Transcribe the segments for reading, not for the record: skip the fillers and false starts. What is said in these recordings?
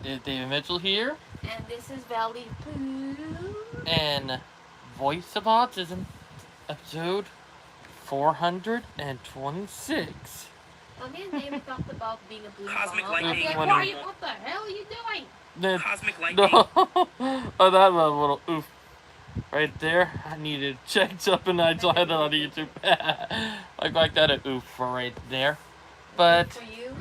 It's David Mitchell here. And this is Valley Pooh. And Voice of Autism, episode 426. Me and David talked about being a blue Cosmic bomb. lightning. Like, what the hell are you doing? Cosmic lightning. No. Oh, that was a little oof. Right there. I needed to check something. I saw it on YouTube. like that, a oof right there. But For you?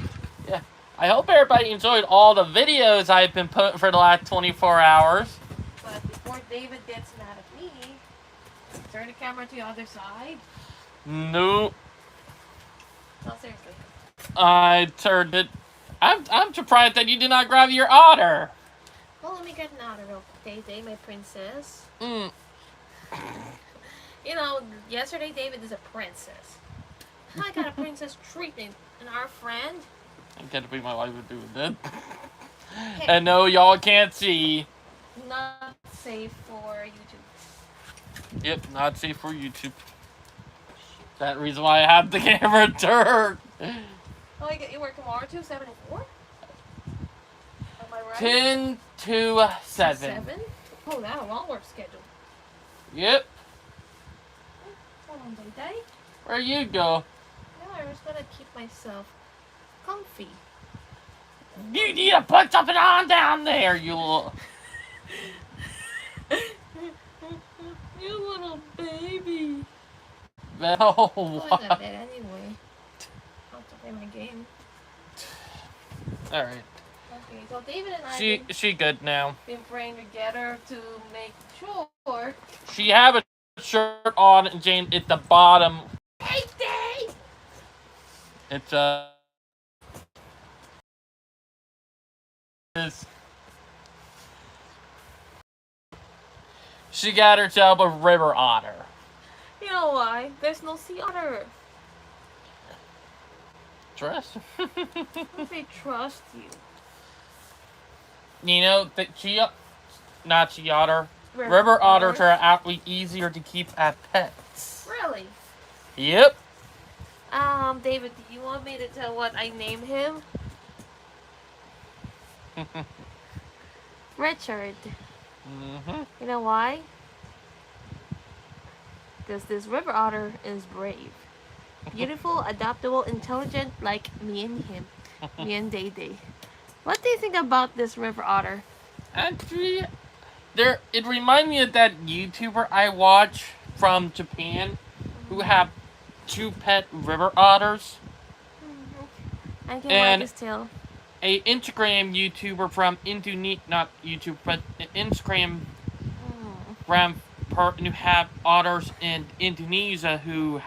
yeah, I hope everybody enjoyed all the videos I've been putting for the last 24 hours. But before David gets mad at me, turn the camera to the other side. No, No, seriously. I turned it. I'm surprised that you did not grab your otter. Well, let me get an otter real quick. Day, my princess. Mm. You know, yesterday David is a princess. I got a princess treatment, and our friend. I can't believe my wife would do that. Hey, And no, y'all can't see. not safe for YouTube. Yep, not safe for YouTube. That reason why I have the camera turned. Oh, you work tomorrow too? 7 to 4? Am I right? 10 to 7. 7? Oh, that's a long work schedule. Yep. Hold on, Day. Where you go? No, I was gonna keep myself comfy. You need to put something on down there, you little... You little baby. No, I'm in what? bed anyway. I'll have to play my game. Alright. Okay, so David and I She good now. been praying together to make sure. She have a shirt on, and Jane, at the bottom. Hey, Dave! It's she got herself a river otter. You know why? There's no sea otter. Trust. If they trust you. You know that not sea otter. River otters are actually easier to keep as pets. Really? Yep. David, do you want me to tell what I named him? Richard. Mm-hmm. You know why? Because this river otter is brave. Beautiful, adaptable, intelligent, like me and him. Me and Day Day. What do you think about this river otter? Actually, it reminds me of that YouTuber I watch from Japan who have 2 pet river otters. I can And like his tail. A Instagram YouTuber from not YouTube, but an Instagram who have otters in Indonesia who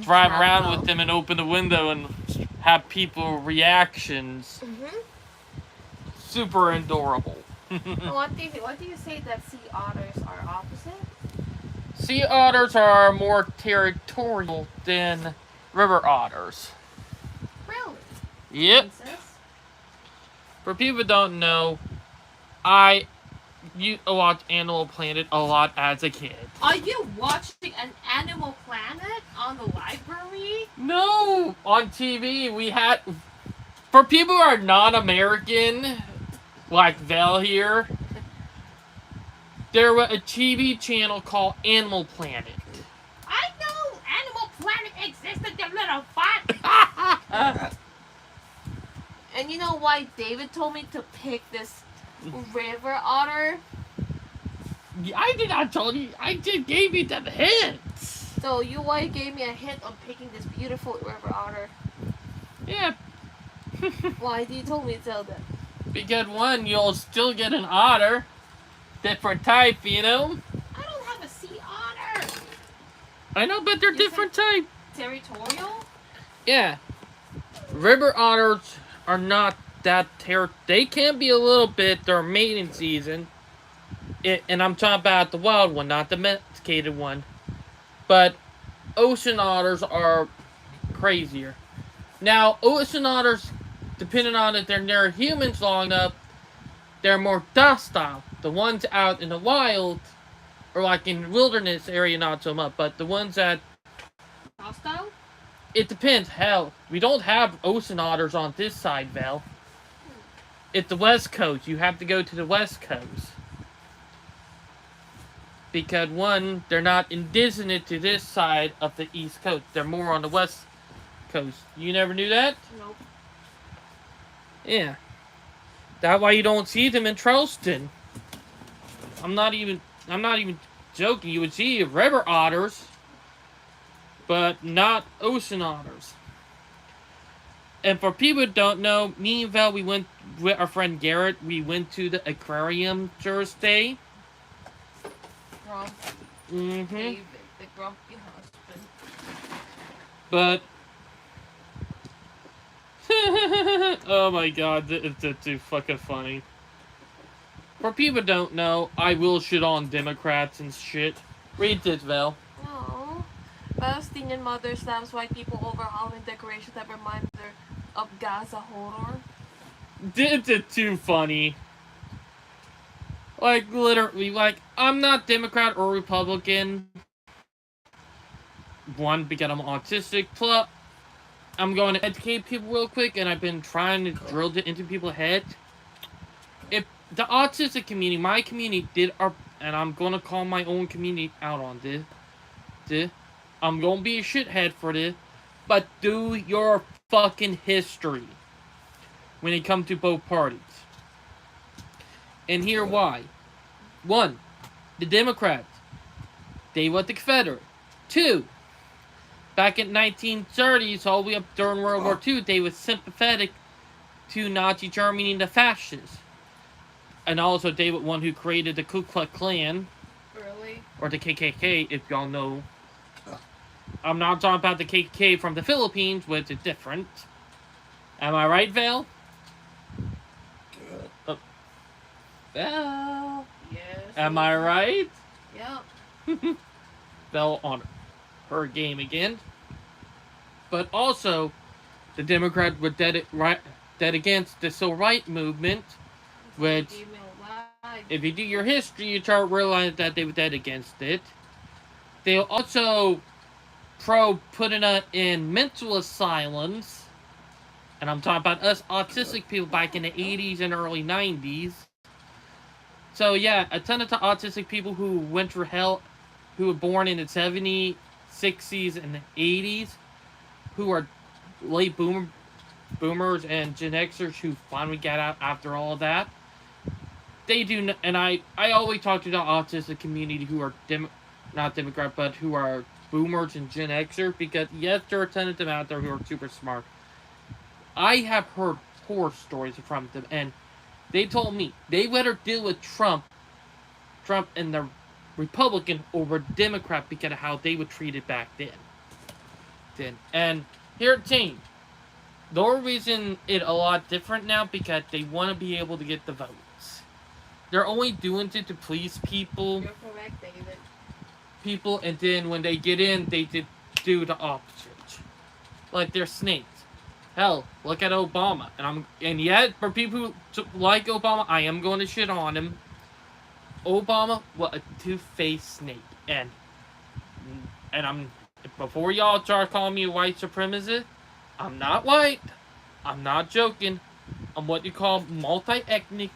drive around with them and open the window and have people reactions. Super adorable. What do you say that sea otters are opposite? Sea otters are more territorial than river otters. Really? Yep. Princess? For people who don't know, I watched Animal Planet a lot as a kid. Are you watching an Animal Planet on the library? No! On TV, we had... For people who are non-American, like Val here, there was a TV channel called Animal Planet. I know Animal Planet existed, you little fuck! And you know why David told me to pick this river otter? I did not tell you. I just gave you the hints. So why you gave me a hint on picking this beautiful river otter? Yeah. Why did you told me to tell them? Because one, you'll still get an otter. Different type, you know? I don't have a sea otter! I know, but they're different type. Territorial? Yeah. River otters are not that they can be a little bit their mating season. And I'm talking about the wild one, not the domesticated one. But ocean otters are crazier. Now, ocean otters, depending on if they're near humans long enough, they're more docile. The ones out in the wild, or like in wilderness area, not so much. But the ones that... Hostile? It depends. Hell, we don't have ocean otters on this side, Val. It's the West Coast. You have to go to the West Coast. Because one, they're not indigenous to this side of the East Coast. They're more on the West Coast. You never knew that? Nope. Yeah. That's why you don't see them in Charleston. I'm not even joking. You would see river otters, but not ocean otters. And for people who don't know, me and Val, we went with our friend Garrett. We went to the aquarium Thursday. Grumpy Mm-hmm. David, the grumpy husband. But oh my god, it's too fucking funny. For people who don't know, I will shit on Democrats and shit. Read this, Val. No. Palestinian mother slams white people over Halloween decorations that remind her of Gaza horror. It's too funny. Like, literally, like, I'm not Democrat or Republican. One, because I'm autistic. Plus, I'm going to educate people real quick, and I've been trying to drill it into people's heads. If the autistic community, my community, did our... And I'm going to call my own community out on this. I'm going to be a shithead for this. But do your fucking history when it comes to both parties. And here why. One, the Democrats, they were the Confederate. Two, back in 1930s, all the way up during World War II, they were sympathetic to Nazi Germany and the fascists. And also, they were one who created the Ku Klux Klan. Really? Or the KKK, if y'all know. I'm not talking about the KKK from the Philippines, which is different. Am I right, Val? Val? Yes. Am I right? Yep. Val on her game again. But also, the Democrats were dead against the civil rights movement, which, if you do your history, you start to realize that they were dead against it. They also putting us in mental asylums, and I'm talking about us autistic people back in the 80s and early 90s. So yeah, a ton of autistic people who went through hell, who were born in the 70s, 60s, and the 80s, who are late boomers and Gen Xers who finally got out after all of that. They do, and I always talk to the autistic community who are not Democrat, but who are boomers and Gen Xers, because yes, there are a ton of them out there who are super smart. I have heard horror stories from them, and they told me they better deal with Trump and the Republican over Democrat because of how they were treated back then. And here it changed. The only reason it's a lot different now because they want to be able to get the votes. They're only doing it to please people. You're correct, David. People, and then when they get in, they do the opposite. Like they're snakes. Hell, look at Obama, and yet for people who like Obama, I am going to shit on him. Obama was a two-faced snake, and I'm before y'all start calling me a white supremacist, I'm not white. I'm not joking. I'm what you call multi-ethnic,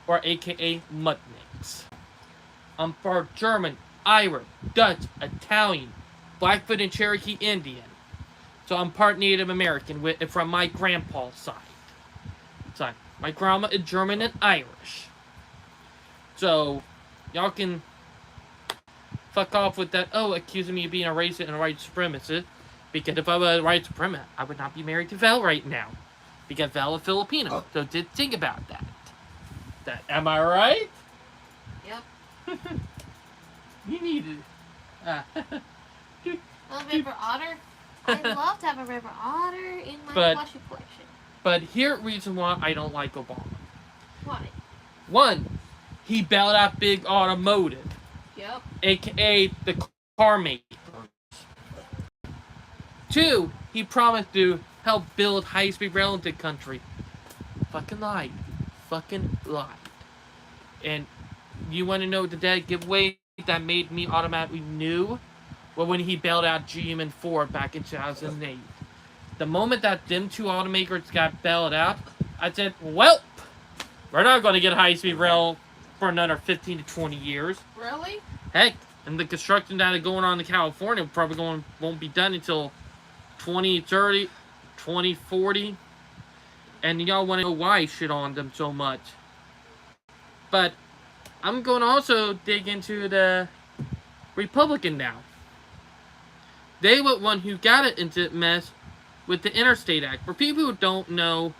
or AKA mudniks. I'm part German, Irish, Dutch, Italian, Blackfoot, and Cherokee Indian. So I'm part Native American from my grandpa's side. My grandma is German and Irish. So y'all can fuck off with that, accusing me of being a racist and a white supremacist. Because if I was a white supremacist, I would not be married to Val right now. Because Val is Filipino. So just think about that. Am I right? Yep. You need it. A river otter? I'd love to have a river otter in my plushie collection. But here's the reason why I don't like Obama. Why? One, he bailed out big automotive. Yep. AKA the car makers. Two, he promised to help build high-speed rail into the country. Fucking lied. And you want to know the dead giveaway that made me automatically knew? Well, when he bailed out GM and Ford back in 2008. The moment that them two automakers got bailed out, I said, well, We're not going to get high-speed rail for another 15 to 20 years. Really? Heck, and the construction that is going on in California probably won't be done until 2030, 2040. And y'all want to know why I shit on them so much. But I'm going to also dig into the Republican now. They were one who got it into mess with the Interstate Act. For people who don't know,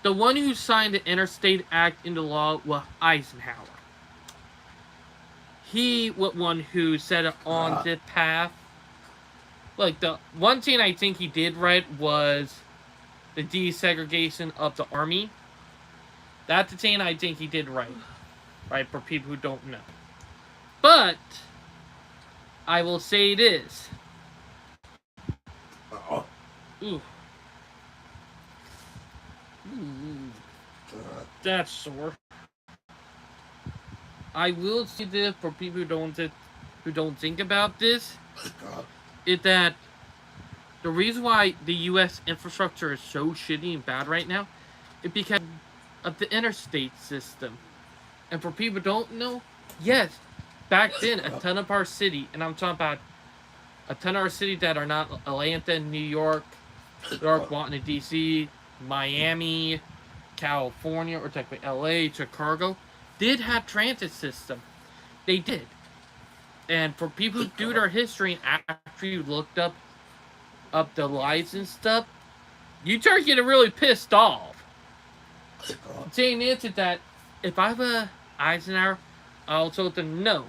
the one who signed the Interstate Act into law was Eisenhower. He was one who set it on the path. Like, the one thing I think he did right was the desegregation of the army. That's the thing I think he did right. Right, for people who don't know. But I will say this. Ooh. Ooh. That's sore. I will say this for people who don't think about this, is that the reason why the U.S. infrastructure is so shitty and bad right now is because of the interstate system. And for people who don't know, yes, back then a ton of our city, and I'm talking about a ton of our cities that are not Atlanta, New York, Washington D.C., Miami, California, or technically L.A., Chicago, did have transit system. They did. And for people who do their history after you looked up the lives and stuff, you start getting really pissed off. Saying into that, if I were Eisenhower, I'll tell them no.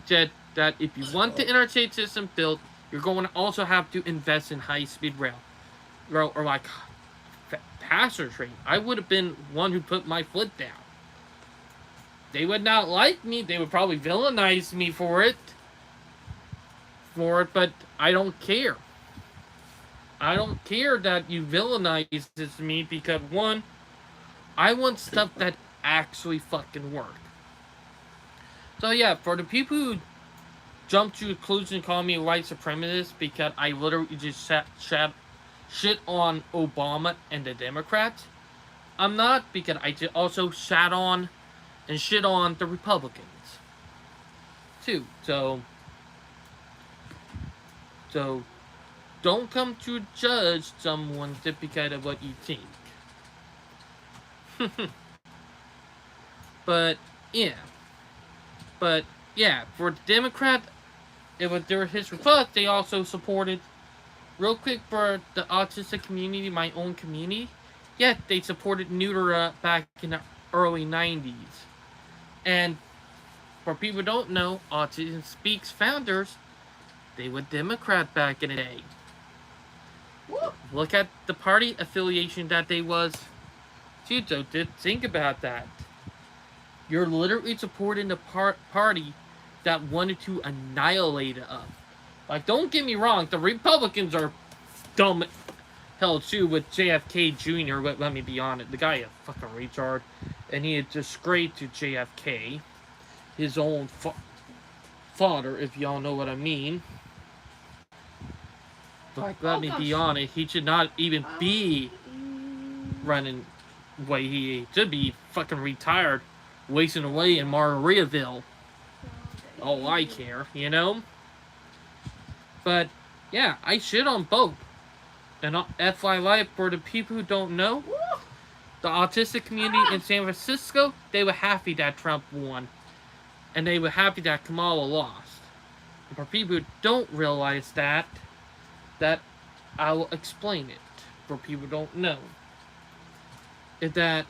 That if you want the interstate system built, you're going to also have to invest in high-speed rail. Or like passenger train. I would have been one who put my foot down. They would not like me. They would probably villainize me for it. But I don't care. I don't care that you villainize me because, one, I want stuff that actually fucking work. So yeah, for the people who jump to conclusions and call me a white supremacist because I literally just shit on Obama and the Democrats, I'm not, because I just also shat on and shit on the Republicans too. So don't come to judge someone just because of what you think. But yeah, for the Democrat, it was their history. Plus, they also supported, real quick, for the autistic community, my own community. Yeah, they supported Neutera back in the early 90s. And for people who don't know, Autism Speaks founders, they were Democrat back in the day. Look at the party affiliation that they was. Dude, so think about that. You're literally supporting the party that wanted to annihilate us. Like, don't get me wrong, the Republicans are dumb hell too with JFK Jr., but let me be honest, the guy is a fucking retard, and he is disgrace to JFK, his own father, if y'all know what I mean. Like, let me be honest, he should not even be running the way he should be fucking retired, wasting away in Mariaville. Oh, I care, you know? But, yeah, I shit on both. And FYI, for the people who don't know, the autistic community in San Francisco, they were happy that Trump won. And they were happy that Kamala lost. And for people who don't realize that I will explain it. For people who don't know. Is that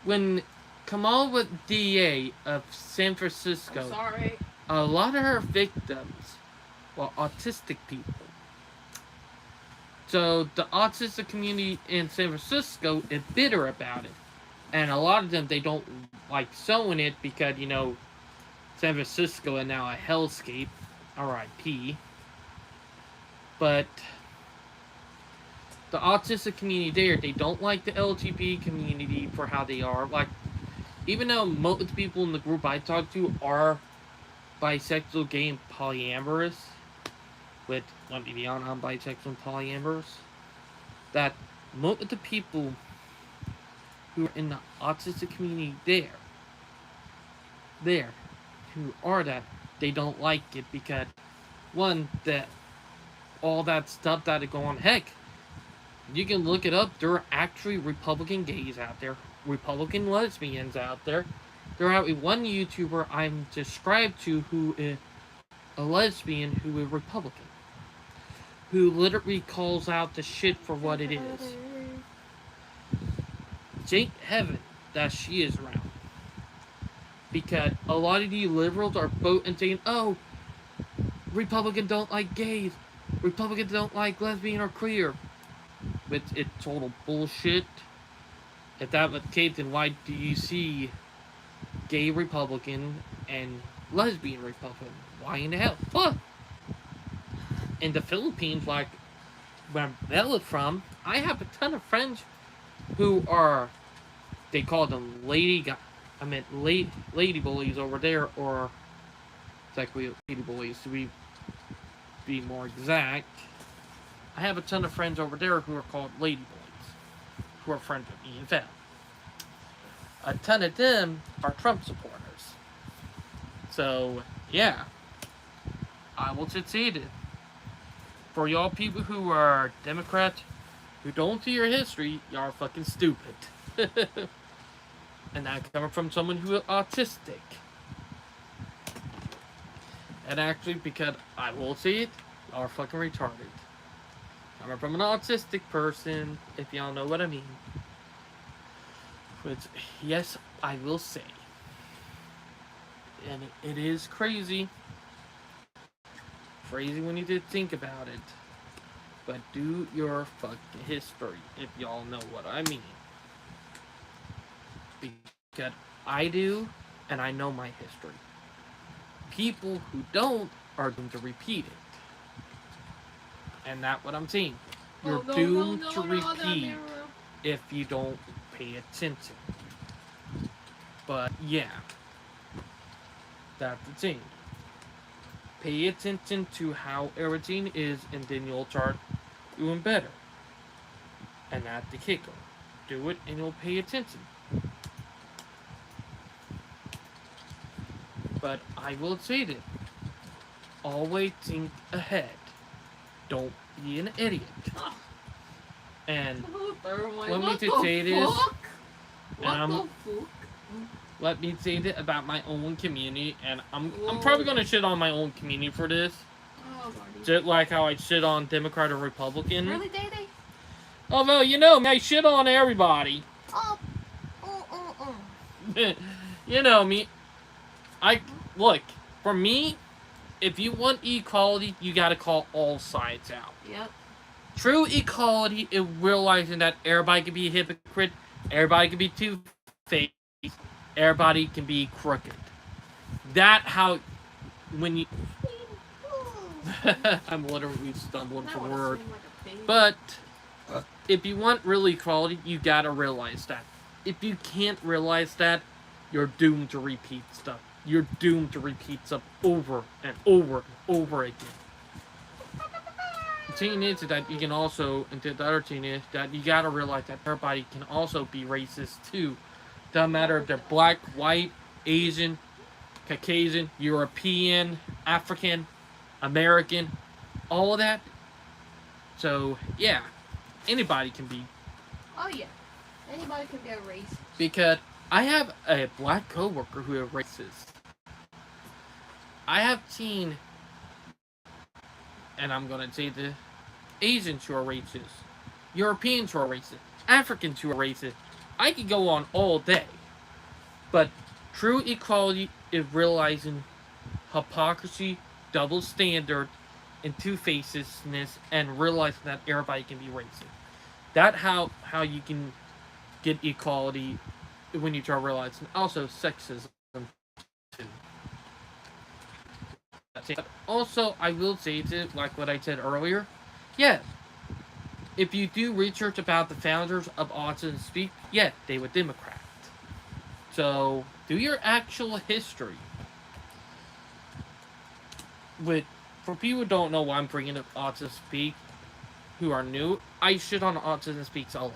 when Kamala was DA of San Francisco, a lot of her victims were autistic people. So the autistic community in San Francisco is bitter about it. And a lot of them, they don't like sewing it because, you know, San Francisco is now a hellscape. R.I.P. But the autistic community there, they don't like the LGBT community for how they are. Like, even though most of the people in the group I talk to are bisexual, gay, and polyamorous, let me be honest, I'm bisexual and polyamorous, that most of the people who are in the autistic community there, who are that, they don't like it because, one, that all that stuff that is going on. Heck, you can look it up. There are actually Republican gays out there, Republican lesbians out there. There are one YouTuber I'm subscribed to who is a lesbian who is Republican, who literally calls out the shit for what it is. Thank heaven that she is around. Because a lot of you liberals are voting saying, oh, Republicans don't like gays. Republicans don't like lesbian or queer. But it's total bullshit. If that was the case, then why do you see gay Republican and lesbian Republican? Why in the hell? Huh? In the Philippines, like where Bella from, I have a ton of friends who are, they call them lady bullies over there, or exactly lady bullies to be more exact. I have a ton of friends over there who are called lady bullies, who are friends with me. In fact, a ton of them are Trump supporters. So yeah, I will succeed it. For y'all people who are Democrats, who don't see your history, y'all are fucking stupid. And that coming from someone who is autistic. And actually, because I will see it, y'all are fucking retarded. Coming from an autistic person, if y'all know what I mean. Which, yes, I will say. And it is crazy. Crazy when you did think about it. But do your fucking history, if y'all know what I mean. Because I do, and I know my history. People who don't are doomed to repeat it. And that's what I'm saying. You're doomed to repeat if you don't pay attention. But yeah, that's the thing. Pay attention to how everything is, and then you'll start doing better. And that's the kicker. Do it, and you'll pay attention. But I will say this. Always think ahead. Don't be an idiot. And let me just say this. Let me say this about my own community, and I'm probably gonna shit on my own community for this. Just like how I shit on Democrat or Republican. Really, Day-Day? Although, you know me, I shit on everybody. You know me. Look, for me, if you want equality, you gotta call all sides out. Yep. True Equality is realizing that everybody can be a hypocrite, everybody can be two-faced, everybody can be crooked. That how, when you... I'm literally stumbling for words. But, if you want real equality, you gotta realize that. If you can't realize that, you're doomed to repeat stuff. You're doomed to repeat stuff over and over and over again. The thing is that you can also, and the other thing is that you gotta realize that everybody can also be racist too. Doesn't matter if they're black, white, Asian, Caucasian, European, African, American, all of that. So, yeah, anybody can be. Oh, yeah. Anybody can be a racist. Because I have a black coworker who is racist. I have seen, and I'm going to say the Asians who are racist, Europeans who are racist, Africans who are racist. I could go on all day. But true equality is realizing hypocrisy, double standard, and two-facedness, and realizing that everybody can be racist. That's how you can get equality when you start realizing. Also, sexism too. But also, I will say to, like what I said earlier, yes, if you do research about the founders of Autism Speak, yes, they were Democrats. So, do your actual history. For people who don't know why I'm bringing up Autism Speak, who are new, I shit on Autism Speaks a lot.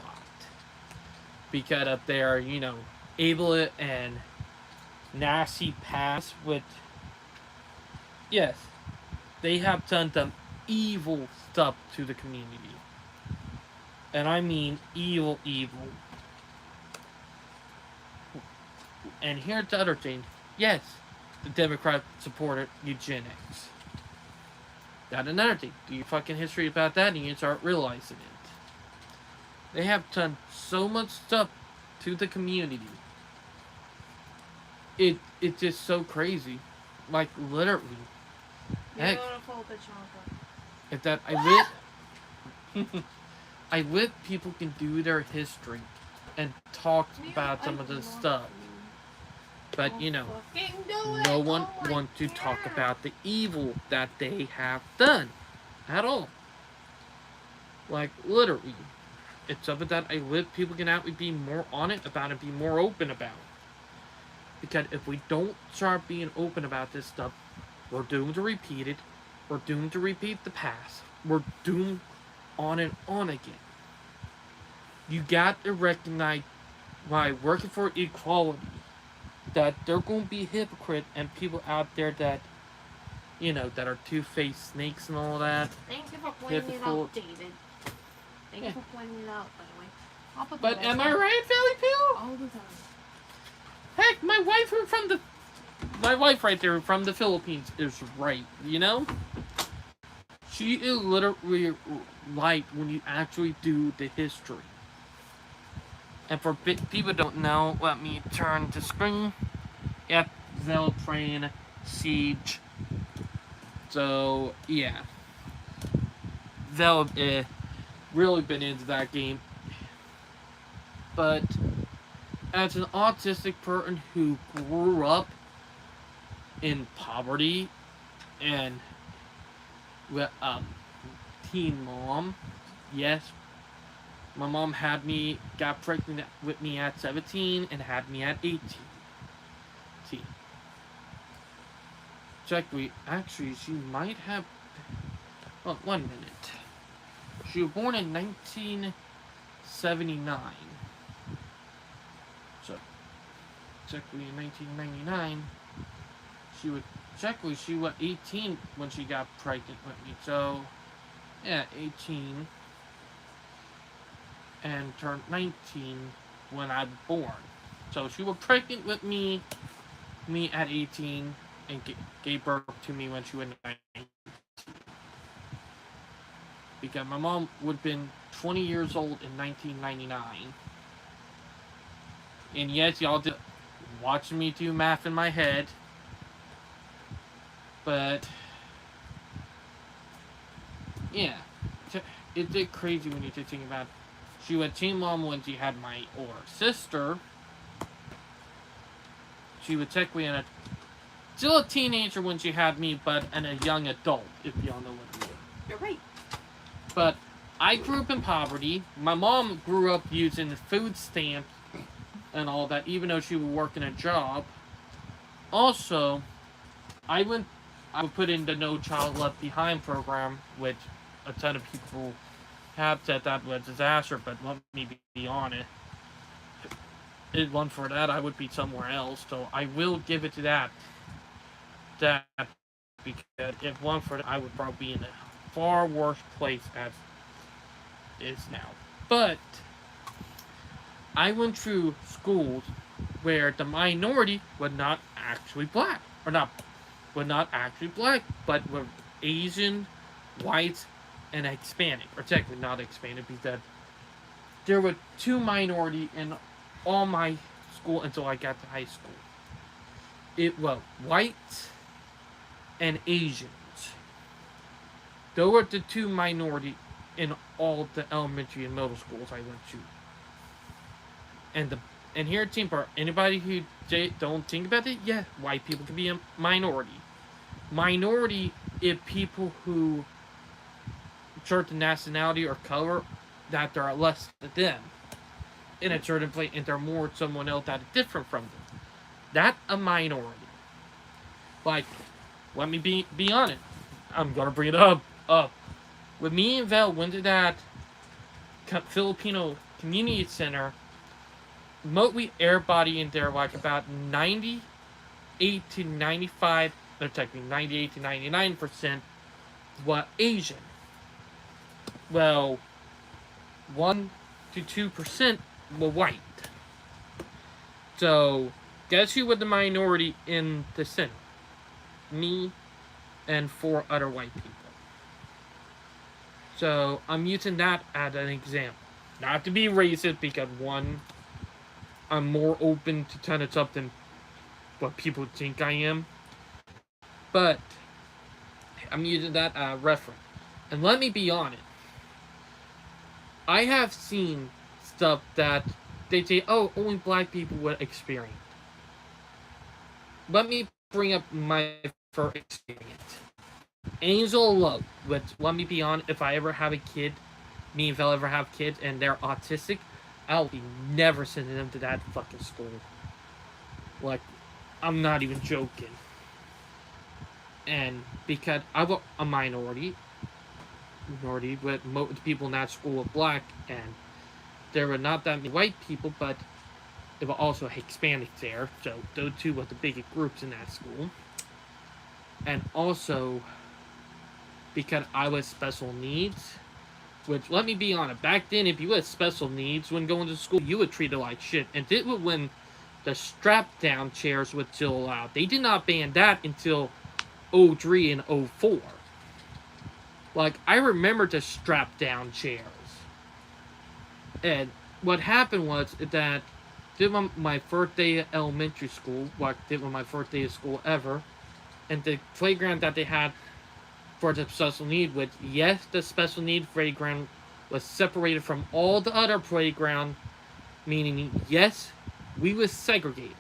because of their, able and nasty past with, yes, they have done some evil stuff to the community. And I mean evil, evil. And here's the other thing. Yes, the Democrats supported eugenics. Got another thing. Do your fucking history about that and you start realizing it. They have done so much stuff to the community. It's just so crazy. Like, literally. Heck, Beautiful the chocolate. if that, I wish people can do their history and talk about some of this stuff. But, no one wants to talk about the evil that they have done. At all. Like, literally. It's something that I wish people can actually be more on it about and be more open about. Because if we don't start being open about this stuff, we're doomed to repeat it. We're doomed to repeat the past. We're doomed on and on again. You got to recognize, by working for equality, that there are going to be hypocrites and people out there that, that are two-faced snakes and all that. Thank you for pointing it out, David. Thank you for pointing it out, by the way. But am I right, Valley Pill? All the time. Heck, my wife right there from the Philippines is right, She is literally right when you actually do the history. And for people who don't know, let me turn to screen. Yep, Train Siege. So, yeah. They'll really been into that game. But as an autistic person who grew up in poverty and with teen mom, yes, my mom got pregnant with me at 17 and had me at 18. See, actually, she might have. Well, 1 minute. She was born in 1979. So, technically in 1999, she was 18 when she got pregnant with me. So, yeah, 18. And turned 19 when I was born. So she was pregnant with me at 18, and gave birth to me when she was 19. Because my mom would have been 20 years old in 1999. And yes, y'all did watching me do math in my head. But, yeah. It's crazy when you think about it. She was teen mom when she had my older sister. She was technically still a teenager when she had me, but a young adult, if y'all know what I mean. You're right. But I grew up in poverty. My mom grew up using food stamps and all that, even though she was working a job. Also, I was put in the No Child Left Behind program, which a ton of people have said that was a disaster, but let me be honest. If it wasn't for that, I would be somewhere else, so I will give it to that. Because if it wasn't for that, I would probably be in a far worse place as is now. But I went through schools where the minority was not actually black. Or not actually black, but were Asian, whites, and Hispanic, or technically not Hispanic, because there were two minority in all my school until I got to high school. It was whites and Asians. Those were the two minority in all the elementary and middle schools I went to. And here at Team Park, anybody who don't think about it, yeah, white people can be a minority. Minority is people who certain nationality or color that there are less than them in a certain place, and they're more someone else that is different from them. That's a minority. Like, let me be honest. I'm gonna bring it up. When me and Val went to that Filipino community center mostly everybody in there, like about 98 to 95, or technically 98 to 99% were Asian. Well, 1 to 2% were white. So, guess who was the minority in the Senate? Me and 4 other white people. So, I'm using that as an example. Not to be racist, because one, I'm more open to tenets up than what people think I am. But, I'm using that reference. And let me be honest. I have seen stuff that they say, oh, only black people would experience. Let me bring up my first experience. Angel of Love, which, let me be honest, if I ever have a kid, me if I'll ever have kids and they're autistic, I'll be never sending them to that fucking school. Like, I'm not even joking. And because I was a minority, with most people in that school were black, and there were not that many white people, but there were also Hispanics there, so those two were the biggest groups in that school. And also, because I was special needs, which, let me be honest, back then, if you had special needs when going to school, you were treated like shit. And this was when the strap-down chairs were still allowed. They did not ban that until 03 and 04. Like, I remember the strap-down chairs. And what happened was that did my first day at elementary school, did my first day of school ever, and the playground that they had for the special need, which, yes, the special need playground was separated from all the other playground, meaning, yes, we was segregated.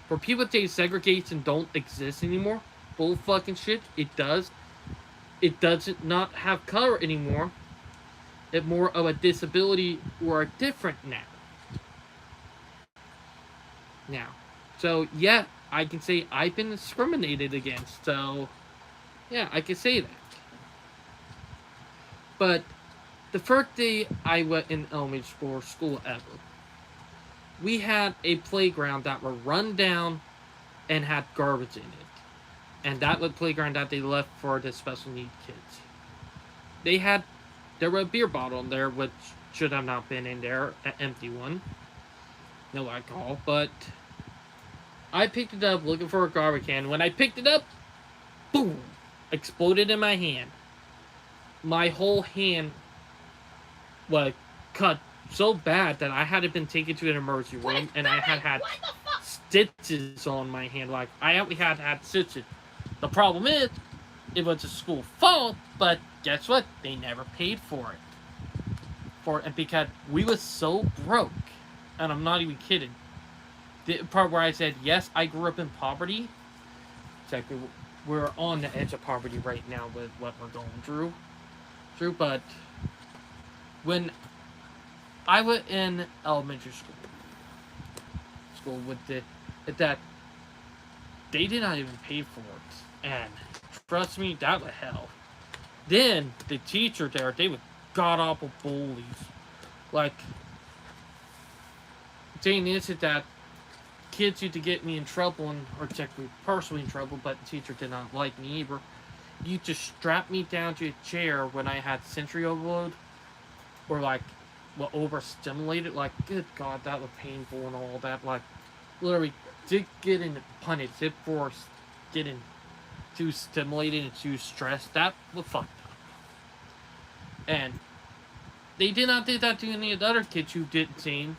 For people to say segregation don't exist anymore, bull fucking shit, it does. It doesn't not have color anymore. It's more of a disability or different now. So, yeah, I can say I've been discriminated against, so, yeah, I can say that. But the first day I went in elementary school ever, we had a playground that was run down and had garbage in it. And that was the playground that they left for the special needs kids. There was a beer bottle in there, which should have not been in there, an empty one. No alcohol, but I picked it up looking for a garbage can. When I picked it up, boom, exploded in my hand. My whole hand was cut so bad that I had been taken to an emergency room, and I had stitches on my hand. Like, I only had stitches. The problem is, it was a school fault, but guess what? They never paid for it. Because we was so broke, and I'm not even kidding. The part where I said, yes, I grew up in poverty. Exactly, we're on the edge of poverty right now with what we're going through. But when I was in elementary school with that they did not even pay for it, and trust me, that was hell. Then the teacher there, they were god awful bullies. Like, saying is that kids used to get me in trouble, or technically personally in trouble, but the teacher did not like me either. You just strap me down to a chair when I had sensory overload, or like, well, overstimulated. Like, good God, that was painful and all that. Like, literally, did getting punished for getting too stimulated and too stressed. That was fucked up. And they did not do that to any of the other kids who didn't seem.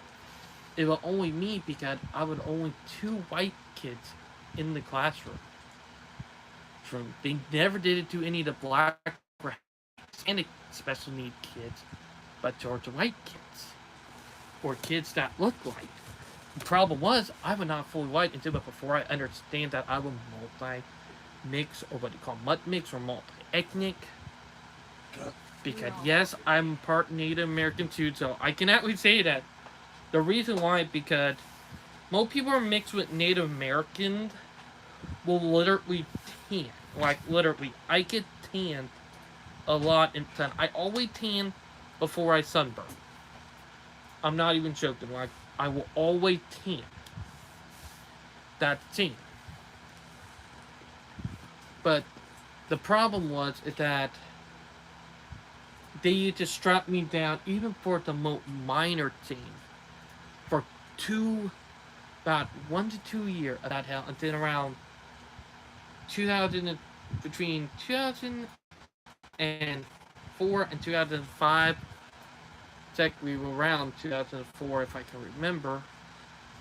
It was only me, because I was only 2 white kids in the classroom. They never did it to any of the black or Hispanic special need kids, but towards the white kids, or kids that looked white. The problem was, I was not fully white until before I understand that I was multi-mix, or what they call mud-mix, or multi-ethnic. Because, yes, I'm part Native American too, so I can actually say that. The reason why, because most people are mixed with Native Americans will literally tan. Like, literally, I get tanned a lot in sun. I always tan before I sunburn. I'm not even joking. Like, I will always team that team. But the problem was is that they used to strap me down even for the minor team for about 1 to 2 years of that hell, and then around 2000 between 2004 and 2005, technically around 2004 if I can remember,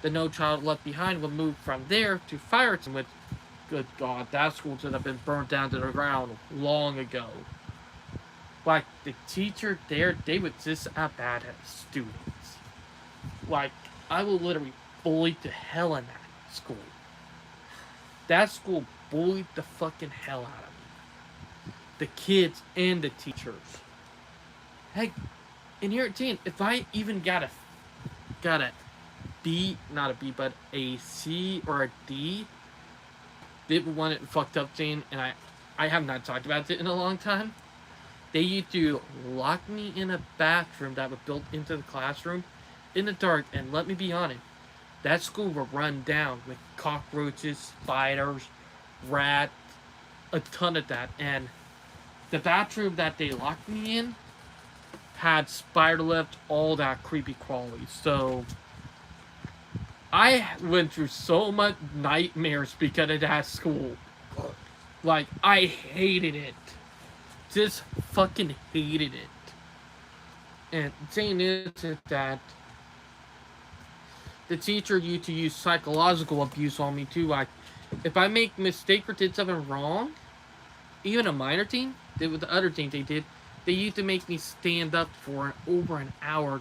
the No Child Left Behind would move from there to Fireton, which, good God, that school should have been burnt down to the ground long ago. Like, the teacher there, they were just as bad as students. Like, I will literally bully the hell in that school. That school bullied the fucking hell out of me. The kids and the teachers. Heck, and here at 10, if I even got a B, not a B, but a C or a D, they would want it fucked up, Jane, and I have not talked about it in a long time. They used to lock me in a bathroom that was built into the classroom in the dark, and let me be honest, that school was run down with cockroaches, spiders, rats, a ton of that, and the bathroom that they locked me in had spider webs, all that creepy quality. So I went through so much nightmares because of that school. Like, I hated it. Just fucking hated it. And the thing is that the teacher used to use psychological abuse on me too. Like, if I make a mistake or did something wrong, even a minor thing, with the other thing they used to make me stand up for over an hour,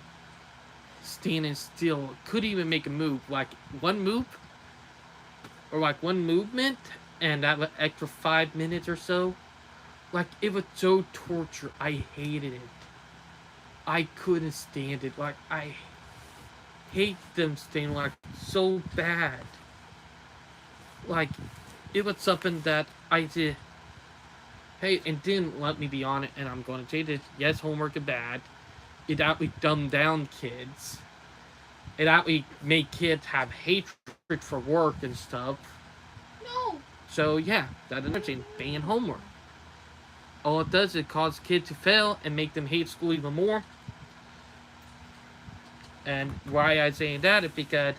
standing still. Couldn't even make a move. Like, one move, or like one movement, and that was extra 5 minutes or so. Like, it was so torture. I hated it. I couldn't stand it. Like, I hate them staying like so bad. Like, it was something that I did. Hey, and didn't let me be on it, and I'm going to say this. Yes, homework is bad. It actually dumbed down kids. It actually made kids have hatred for work and stuff. No. So, yeah, that's another thing. Ban homework. All it does is cause kids to fail and make them hate school even more. And why I'm saying that is because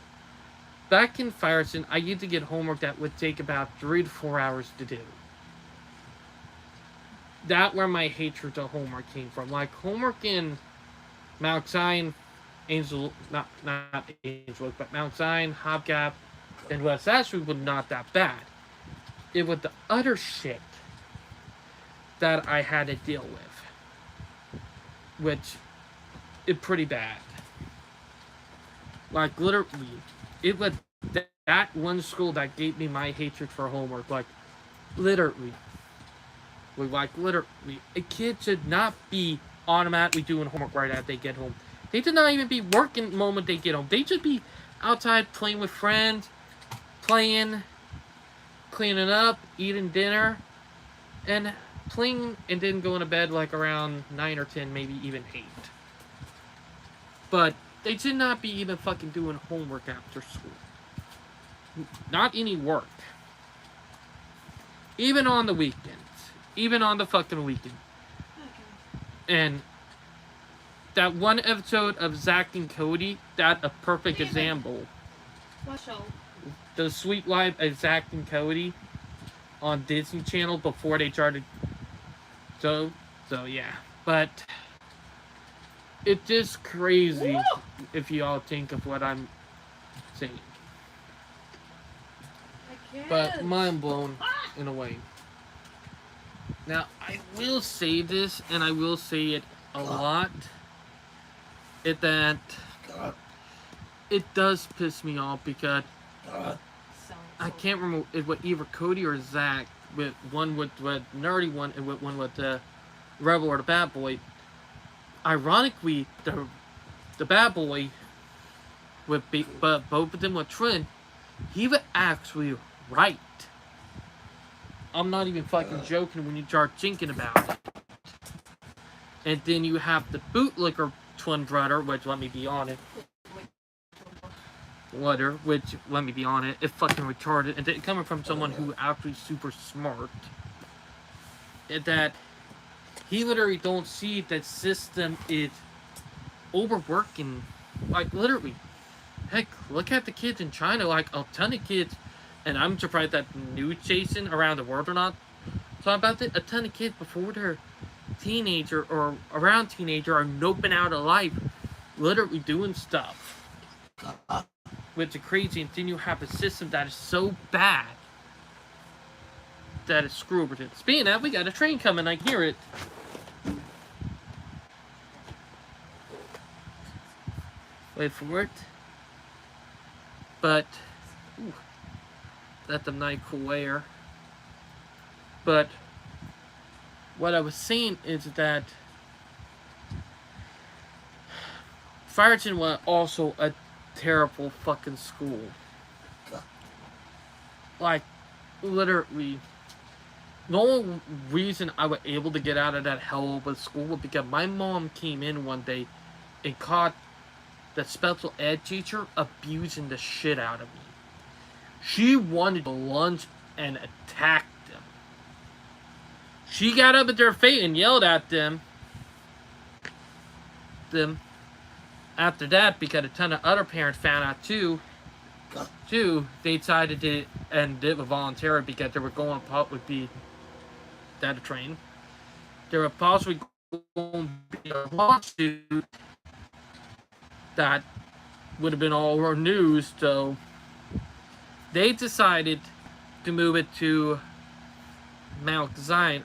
back in Firestone, I used to get homework that would take about 3 to 4 hours to do. That's where my hatred of homework came from. Like, homework in Mount Zion, not Angel, but Mount Zion, Hopgap, and West Ashby was not that bad. It was the other shit that I had to deal with, which is pretty bad. Like, literally, it was that one school that gave me my hatred for homework. Like, literally. A kid should not be automatically doing homework right after they get home. They should not even be working the moment they get home. They should be outside playing with friends, playing, cleaning up, eating dinner, and playing, and then going to bed like around 9 or 10, maybe even 8. But they should not be even fucking doing homework after school. Not any work. Even on the weekends. Even on the fucking weekend. And that one episode of Zack and Cody, that's a perfect example. What show? The Sweet Life of Zack and Cody on Disney Channel before they started. So yeah. But it's just crazy if you all think of what I'm saying. But mind blown in a way. Now, I will say this, and I will say it a lot, that it does piss me off because I can't remember if what either Cody or Zach, with one with the nerdy one and with one with the rebel or the bad boy. Ironically, the bad boy, but both of them were twin, he was actually right. I'm not even fucking joking when you start thinking about it. And then you have the bootlicker twin brother, which let me be honest. letter, which, let me be honest, it's fucking retarded, and coming from someone who actually super smart, that he literally don't see that system is overworking, like, literally. Heck, look at the kids in China, like, a ton of kids, and I'm surprised that news chasing around the world or not, so about that, a ton of kids before they're teenager or around teenager are noping out of life, literally doing stuff. Which is crazy, and then you have a system that is so bad that it's screw over it. Speaking of that, we got a train coming, I hear it. Wait for it. But, ooh, let them night cool air. But, what I was saying is that Firestone was also a terrible fucking school. Like, literally, the only reason I was able to get out of that hell of a school was because my mom came in one day and caught the special ed teacher abusing the shit out of me. She wanted to lunge and attack them. She got up at their face and yelled at them. After that, because a ton of other parents found out too, they decided to and did it voluntarily because they were going to probably be that train. There were possibly going to be a lawsuit that would have been all over news, so they decided to move it to Mount Design,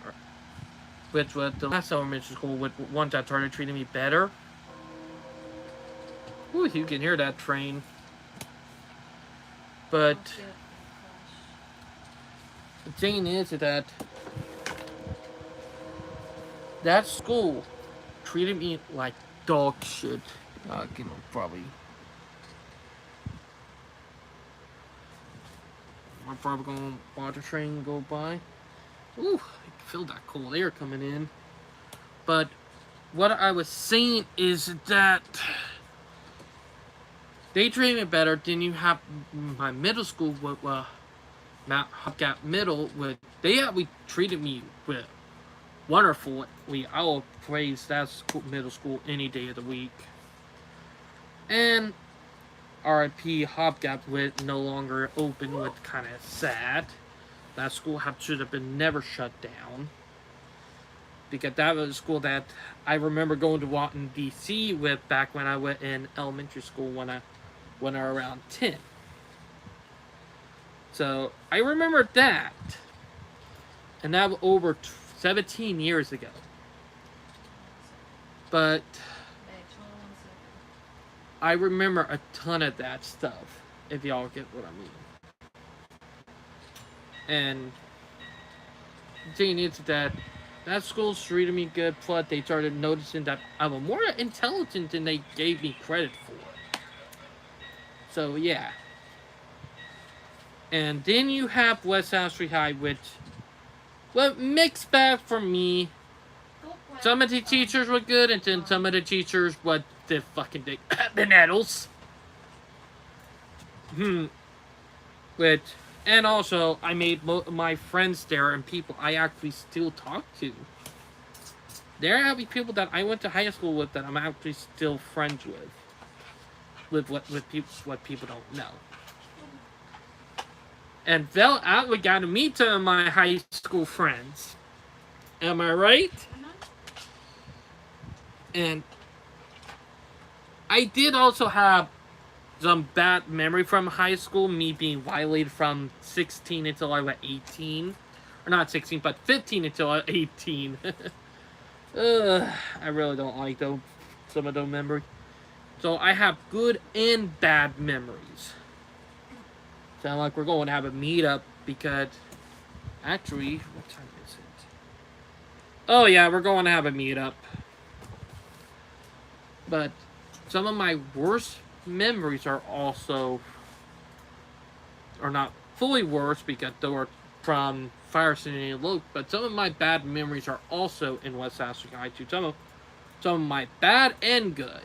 which was the last elementary school with ones that started treating me better. Ooh, you can hear that train. But the thing is that that school treated me like dog shit. Probably. I'm probably gonna watch a train go by. Ooh, I can feel that cold air coming in. But what I was saying is that they treat me better. Then you have my middle school with Mount Hopgap Middle, with we treated me with wonderfully. I will praise that middle school any day of the week. And RIP Hopgap with no longer open, which kind of sad. That school should have been never shut down, because that was a school that I remember going to Washington D.C. with back when I went in elementary school when I was around 10. So I remember that, and that was over 17 years ago. But I remember a ton of that stuff, if y'all get what I mean. And the thing is that school's treated me good, plus they started noticing that I'm more intelligent than they gave me credit for. So, yeah. And then you have West Ashley High, which, well, mixed bag for me. Some of the teachers were good, and then some of the teachers were the fucking the nettles. Which, and also, I made my friends there and people I actually still talk to. There are people that I went to high school with that I'm actually still friends with. What people don't know. And Vel actually got to meet some of my high school friends. Am I right? And I did also have some bad memory from high school, me being violated from 16 until I was 18. Or not 16, but 15 until I was 18. I really don't like some of those memories. So I have good and bad memories. Sound like we're going to have a meetup because, actually, what time is it? Oh yeah, we're going to have a meetup. But some of my worst memories are not fully worse because they were from Firestone and Loke, but some of my bad memories are also in West Ashley High too. Some of my bad and good.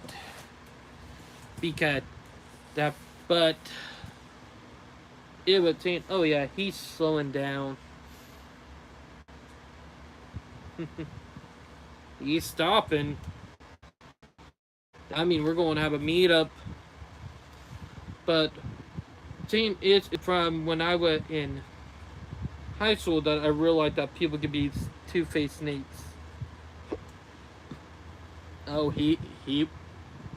Because that But it would seem, oh yeah, he's slowing down. He's stopping. I mean, we're going to have a meetup. But same is from when I was in high school that I realized that people could be two-faced snakes. Oh, he.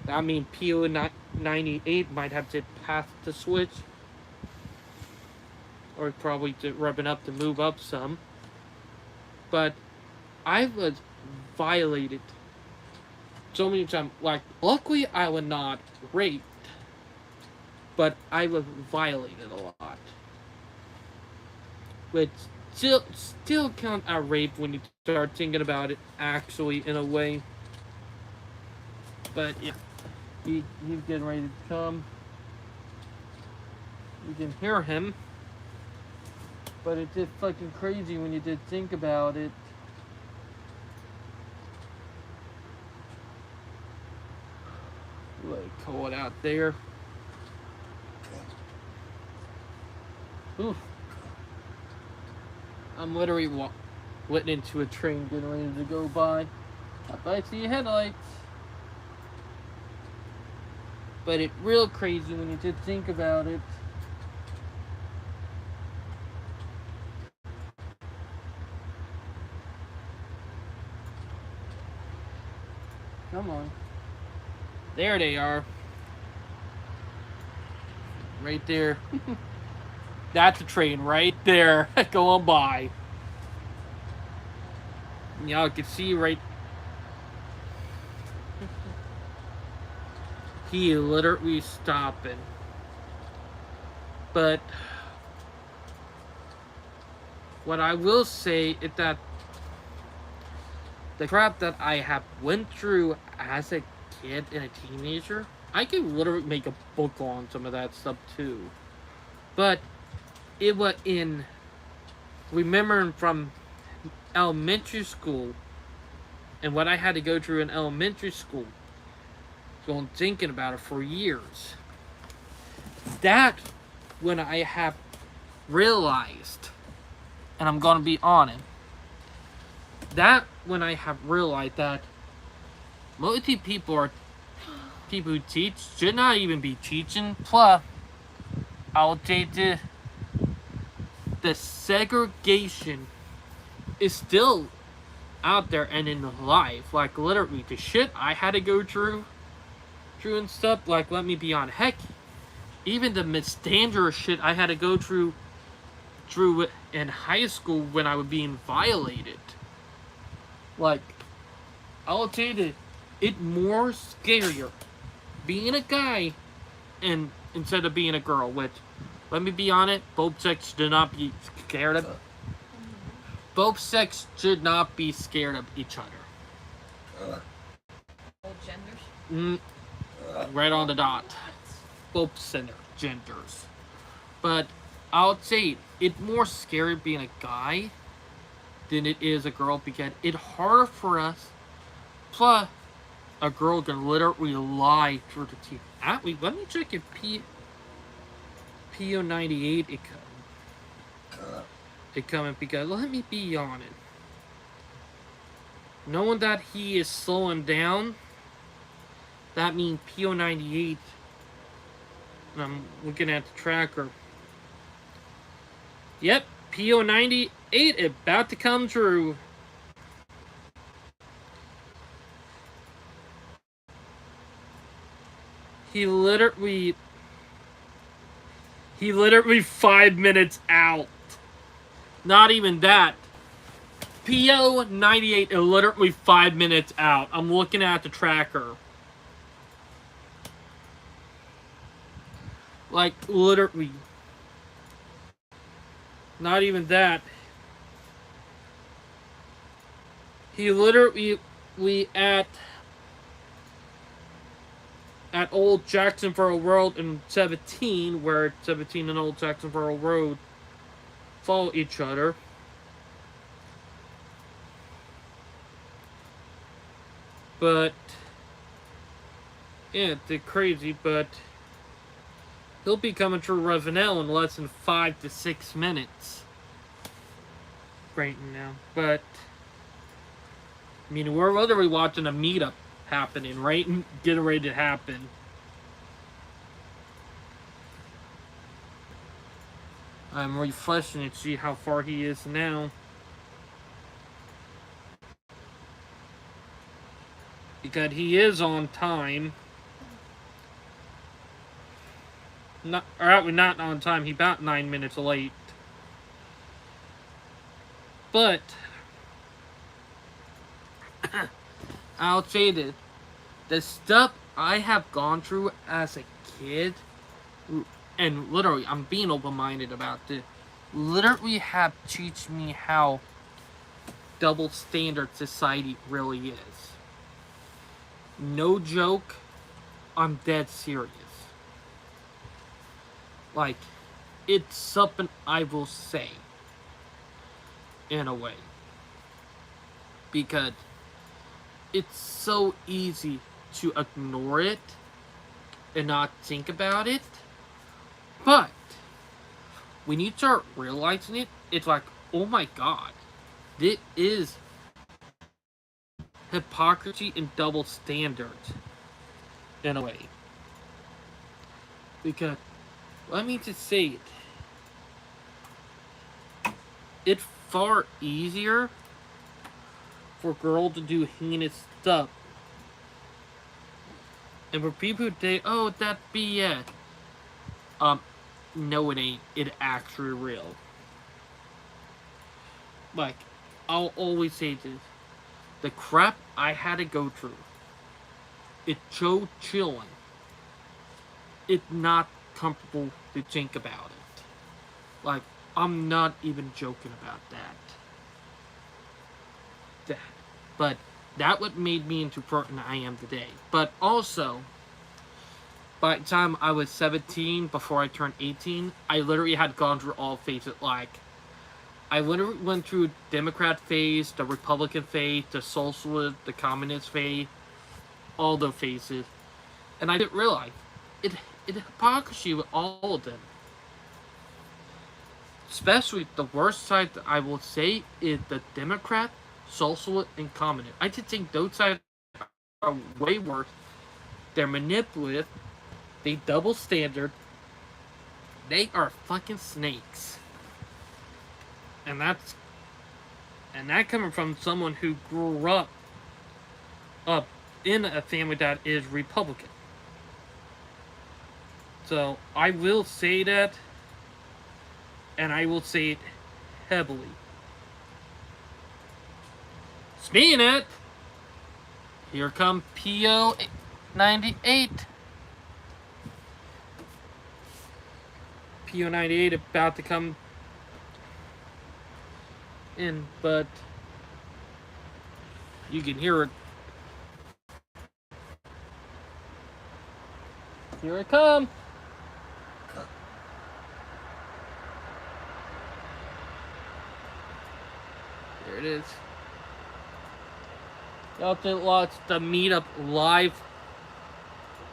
I mean, PO98 might have to pass the switch, or probably to rubbing up to move up some. But I was violated so many times. Like, luckily, I was not raped, but I was violated a lot, which still count as rape when you start thinking about it. Actually, in a way. But yeah, he's getting ready to come. You can hear him, but it's just fucking crazy when you did think about it. Let it call it out there. Oof. I'm literally letting into a train getting ready to go by. I see headlights. But it's real crazy when you did think about it. Come on. There they are. Right there. That's a train right there going by. Y'all can see right. He literally stopping. But what I will say is that the crap that I have went through as a kid and a teenager, I could literally make a book on some of that stuff too. But it was in remembering from elementary school and what I had to go through in elementary school, going thinking about it for years. That when I have realized, and I'm gonna be honest, that when I have realized that most people are people who teach should not even be teaching. Plus, I'll say the segregation is still out there and in life. Like literally, the shit I had to go through and stuff. Like, let me be on. Heck, even the misdangerous shit I had to go through in high school when I was being violated. Like, I'll tell you that it's more scarier being a guy and instead of being a girl, which, let me be on it, both sex should not be scared of. Both sex should not be scared of each other. Both genders? Right on the dot. Both genders. But I would say it's more scary being a guy than it is a girl because it's harder for us. Plus, a girl can literally lie through the teeth. Let me check if PO98 it coming because let me be on it. Knowing that he is slowing down, that means PO98. And I'm looking at the tracker. Yep, PO98 about to come true. He literally 5 minutes out. Not even that. PO98 is literally 5 minutes out. I'm looking at the tracker. Like, literally. Not even that. He literally at Old Jacksonville Road in 17, where 17 and Old Jacksonville Road follow each other. But yeah, they're crazy, but He'll be coming through Ravenel in less than 5 to 6 minutes. Right now. But, I mean, we're literally watching a meetup happening, right? Getting ready to happen. I'm refreshing to see how far he is now. Because he is on time. Not on time. He's about 9 minutes late. But I'll say this: the stuff I have gone through as a kid, and literally, I'm being open-minded about this. Literally, have teach me how double standard society really is. No joke. I'm dead serious. Like, it's something I will say. In a way. Because it's so easy to ignore it and not think about it. But when you start realizing it, it's like, oh my god, this is hypocrisy and double standards. In a way. Because, let me just say it. It's far easier for a girl to do heinous stuff. And for people who say, oh, that's BS. No it ain't. It's actually real. Like, I'll always say this. The crap I had to go through. It's so chilling. It's not comfortable to think about it. Like, I'm not even joking about that. But that what made me into the person I am today. But also, by the time I was 17, before I turned 18, I literally had gone through all phases. Like, I literally went through Democrat phase, the Republican phase, the Socialist, the Communist phase, all the phases. And I didn't realize it hypocrisy with all of them. Especially the worst side that I will say is the Democrat, Socialist, and Communist. I just think those sides are way worse. They're manipulative. They double standard. They are fucking snakes. And that coming from someone who grew up in a family that is Republican. So I will say that, and I will say it heavily. Speaking it, here come PO98. PO98 about to come in, but you can hear it. Here it comes. There it is. Y'all just watched the meetup live.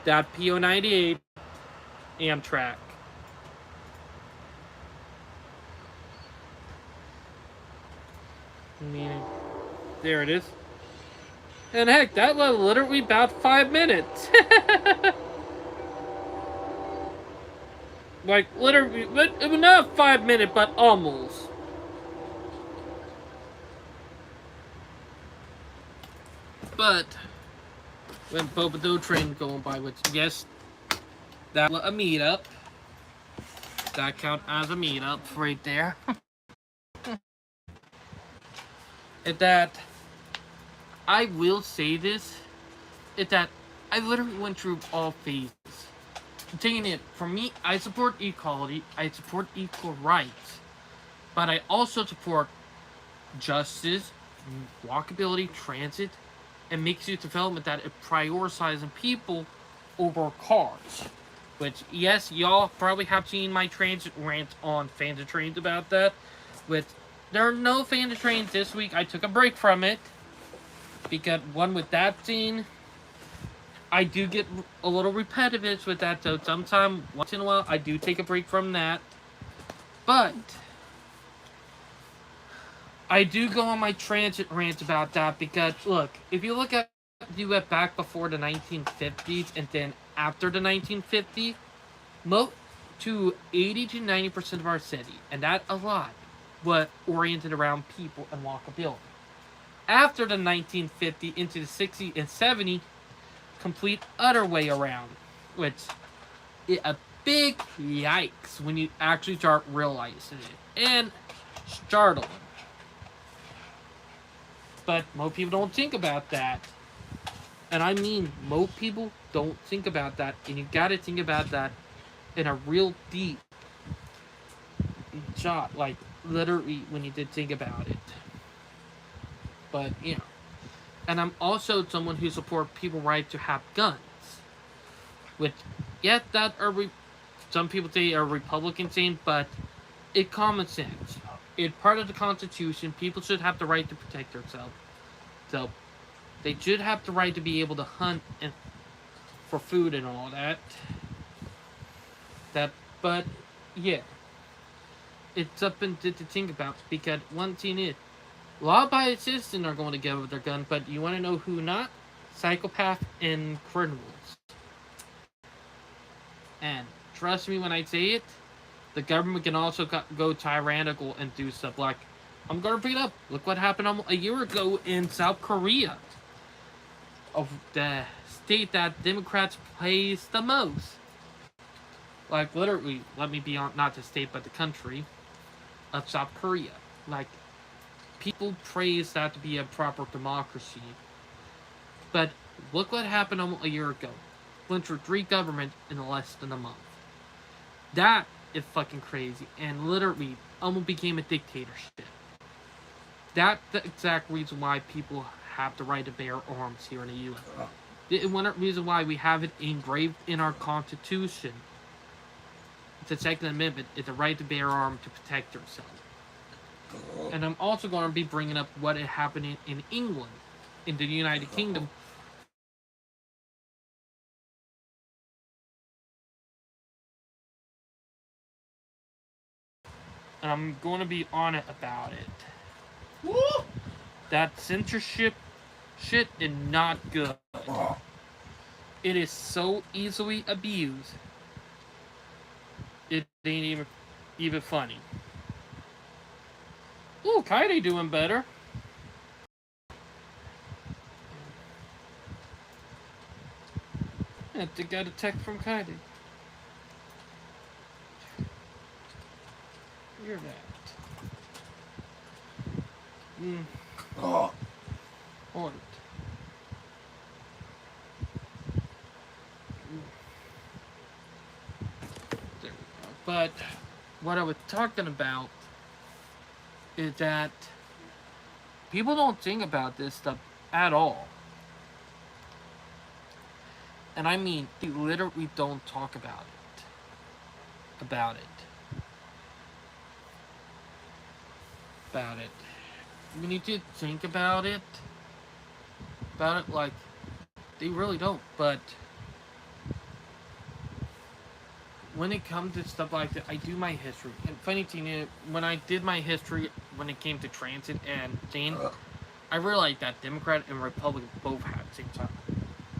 That PO98 Amtrak. Meaning, there it is. And heck, that was literally about 5 minutes. Like, literally, but not 5 minutes, but almost. But when Boba train going by, which yes, that was a meetup. That count as a meetup right there. And that I will say this, is that I literally went through all phases. Taking it for me, I support equality, I support equal rights, but I also support justice, walkability, transit, and mixed-use development that is prioritizing people over cars. Which, yes, y'all probably have seen my transit rant on Fans of Trains about that. Which, there are no Fans of Trains this week. I took a break from it. Because, one, with that scene, I do get a little repetitive with that, though. Sometime, once in a while, I do take a break from that. But I do go on my transit rant about that because, look, if you look at you went back before the 1950s and then after the 1950s, to 80 to 90% of our city, and that a lot, was oriented around people and walkability. After the 1950s into the 60s and 70s, complete other way around, which is a big yikes when you actually start realizing it, and startling. But most people don't think about that. And I mean, most people don't think about that. And you gotta think about that in a real deep shot. Like, literally, when you did think about it. But, you know. And I'm also someone who supports people's right to have guns. Which, yes, that are some people say are Republican thing, but it's common sense. It's part of the Constitution. People should have the right to protect themselves. So, they should have the right to be able to hunt and for food and all that. But yeah, it's something to think about because one thing is, law-abiding citizens are going to get with their gun, but you want to know who not? Psychopaths and criminals. And trust me when I say it, the government can also go tyrannical and do stuff like, I'm going to bring it up. Look what happened a year ago in South Korea. Of the state that Democrats praise the most. Like, literally, let me be on, not the state, but the country of South Korea. Like, people praise that to be a proper democracy. But look what happened almost a year ago. Went through 3 governments in less than a month. That is fucking crazy. And literally, almost became a dictatorship. That's the exact reason why people have the right to bear arms here in the U.S. The one reason why we have it engraved in our Constitution, the Second Amendment, is the right to bear arms to protect yourself. And I'm also going to be bringing up what is happening in England, in the United Kingdom. And I'm going to be on it about it. That censorship shit is not good. It is so easily abused. It ain't even funny. Ooh, Kaide doing better. I think I got a text from Kaide. You're that. Hold it. There we go. But what I was talking about is that people don't think about this stuff at all. And I mean, they literally don't talk about it. About it. We need to think about it. Like, they really don't. But when it comes to stuff like that, I do my history. And funny thing is, when I did my history, when it came to transit and thing, I realized that Democrat and Republican both had the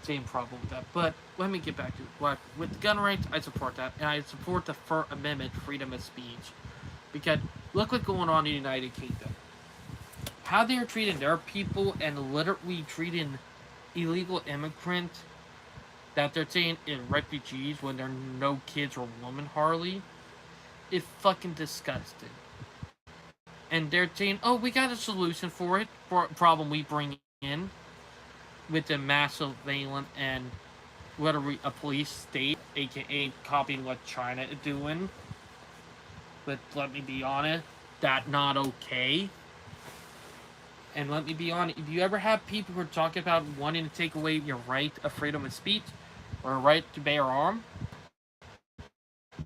same problem with that. But let me get back to it. With gun rights, I support that. And I support the First Amendment, freedom of speech. Because look what's going on in the United Kingdom. How they are treating their people and literally treating illegal immigrants that they're saying is refugees when there are no kids or women hardly is fucking disgusting. And they're saying, oh, we got a solution for it, for a problem we bring in with the mass surveillance and literally a police state, aka copying what China is doing. But let me be honest, that's not okay. And let me be honest, if you ever have people who are talking about wanting to take away your right of freedom of speech or a right to bear arms,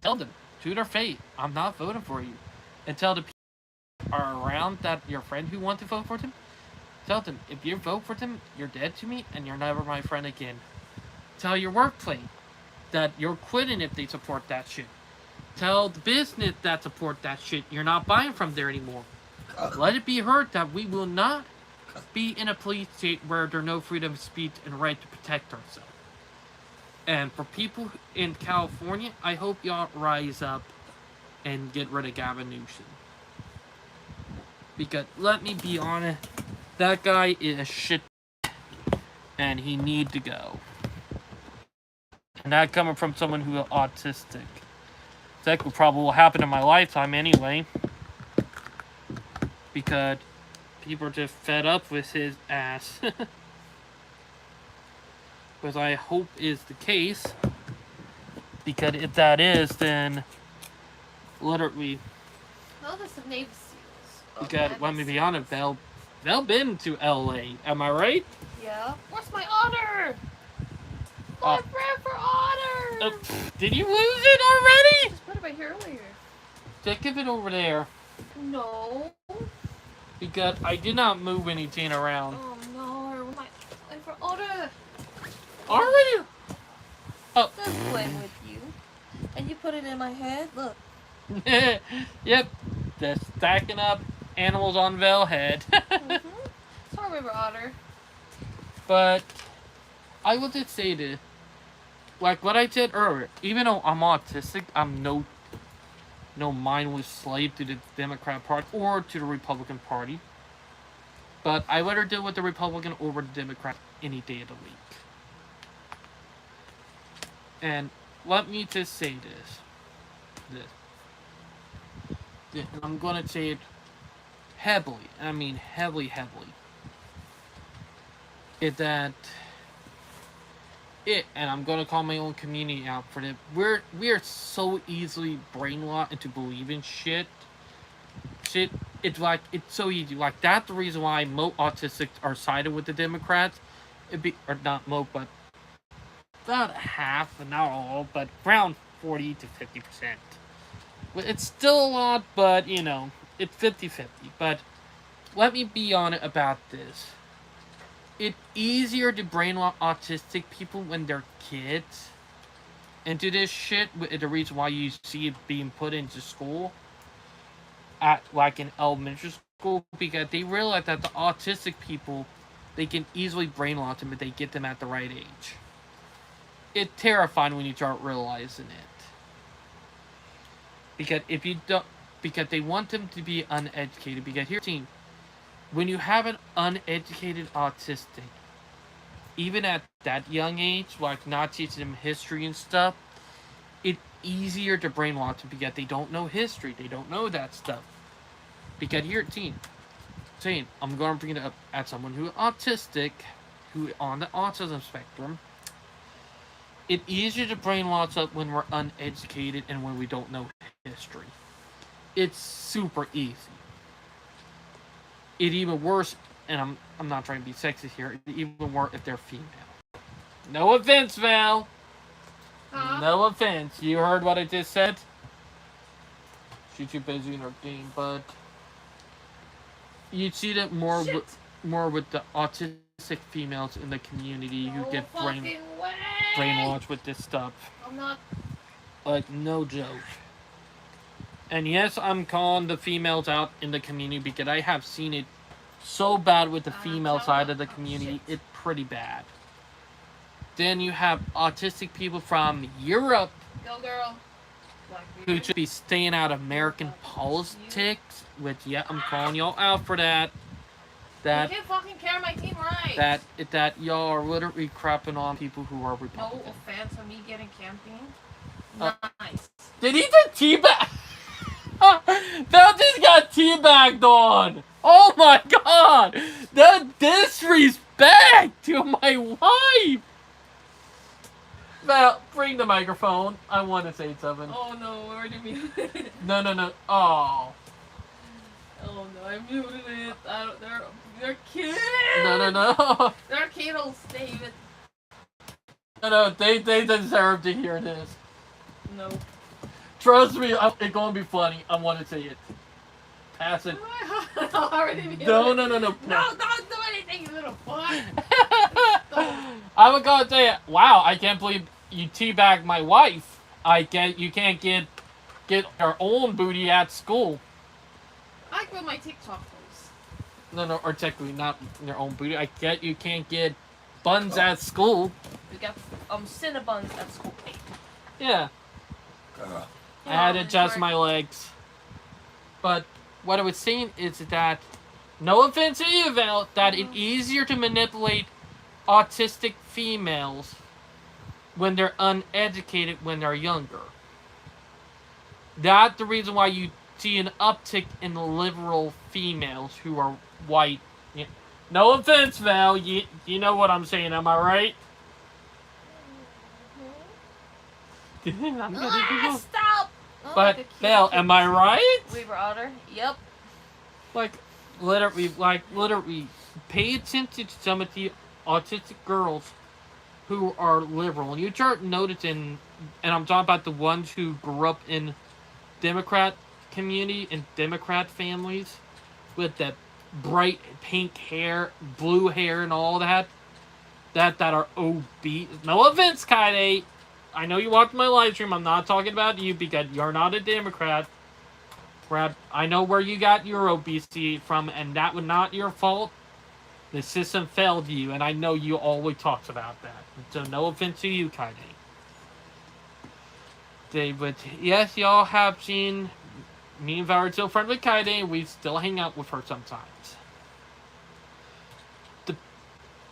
tell them to their face, I'm not voting for you. And tell the people who are around that your friend who want to vote for them, tell them, if you vote for them, you're dead to me and you're never my friend again. Tell your workplace that you're quitting if they support that shit. Tell the business that support that shit you're not buying from there anymore. Let it be heard that we will not be in a police state where there's no freedom of speech and right to protect ourselves. And for people in California, I hope y'all rise up and get rid of Gavin Newsom. Because let me be honest, that guy is a shit and he need to go. And that coming from someone who is autistic. That probably will happen in my lifetime anyway. Because people are just fed up with his ass. Which I hope is the case. Because if that is, then literally. No, there's some Navy SEALs. Because let me be honest, they'll been to LA. Am I right? Yeah. Where's my otter? My river otter! Did you lose it already? Just put it right here earlier. Just give it over there. No. Because I did not move anything around. Oh no, my river otter. Already? Oh. Just playing with you. And you put it in my head? Look. Yep. Just stacking up animals on Velhead. Sorry, river otter. But I will just say this. Like what I said earlier, even though I'm autistic, I'm no mindless slave to the Democrat Party or to the Republican Party. But I rather deal with the Republican over the Democrat any day of the week. And let me just say this. And I'm going to say it heavily. I mean heavily. Is that it, and I'm gonna call my own community out for it. We are so easily brainwashed into believing shit. It's like it's so easy. Like that's the reason why most autistics are sided with the Democrats. Or not most, but about half, and not all, but around 40 to 50%. It's still a lot, but you know, it's 50-50. But let me be honest about this. It's easier to brainwash autistic people when they're kids into this shit. The reason why you see it being put into school, like in elementary school, because they realize that the autistic people, they can easily brainwash them if they get them at the right age. It's terrifying when you start realizing it. Because if you don't, because they want them to be uneducated. Because here's the thing. When you have an uneducated autistic, even at that young age, like not teaching them history and stuff, it's easier to brainwash them because they don't know history. They don't know that stuff. Because here at saying, I'm going to bring it up at someone who is autistic, who is on the autism spectrum. It's easier to brainwash us when we're uneducated and when we don't know history. It's super easy. It's even worse, and I'm not trying to be sexist here, it's even worse if they're female. No offense, Val. Huh? No offense. You heard what I just said? She's too busy in her game, but you see that more with the autistic females in the community who get brainwashed with this stuff. I'm not. Like, no joke. And yes, I'm calling the females out in the community because I have seen it so bad with the female side of the community. It's pretty bad. Then you have autistic people from Europe. Go girl. Who should be staying out of American politics. Which, yeah, I'm calling y'all out for that. You can't fucking carry my team right. That y'all are literally crapping on people who are Republican. No offense for me getting camping. Nice. Did he just teabag? That just got teabagged on! Oh my god! The disrespect to my wife! Val, bring the microphone. I want to say something. Oh no, where do you mean? No. Oh. Oh no, I muted it. They're kids! No. They're kiddos, David. No, they deserve to hear this. No. Trust me, it's gonna be funny. I want to say it. Pass it. I already muted No. No, don't do anything, you little fuck. I would go and say, wow, I can't believe you teabagged my wife. You can't get your own booty at school. I like with my TikTok posts. No, or technically not your own booty. I get you can't get buns at school. We got Cinnabons at school. Yeah. I had to adjust my legs. But what I was saying is that, no offense to you, Val, that it's easier to manipulate autistic females when they're uneducated when they're younger. That's the reason why you see an uptick in the liberal females who are white. Yeah. No offense, Val. You know what I'm saying, am I right? Stop! But, Val, am I right? Weaver Otter? Yep. Literally, pay attention to some of the autistic girls who are liberal. And you start noticing, and I'm talking about the ones who grew up in Democrat community and Democrat families with that bright pink hair, blue hair, and all that are obese. No offense, Kaide. I know you watch my live stream. I'm not talking about you because you're not a Democrat. Brad, I know where you got your obesity from, and that was not your fault. The system failed you, and I know you always talks about that. So no offense to you, Kaide. But yes, y'all have seen me and Val are still friends with Kaide, and we still hang out with her sometimes.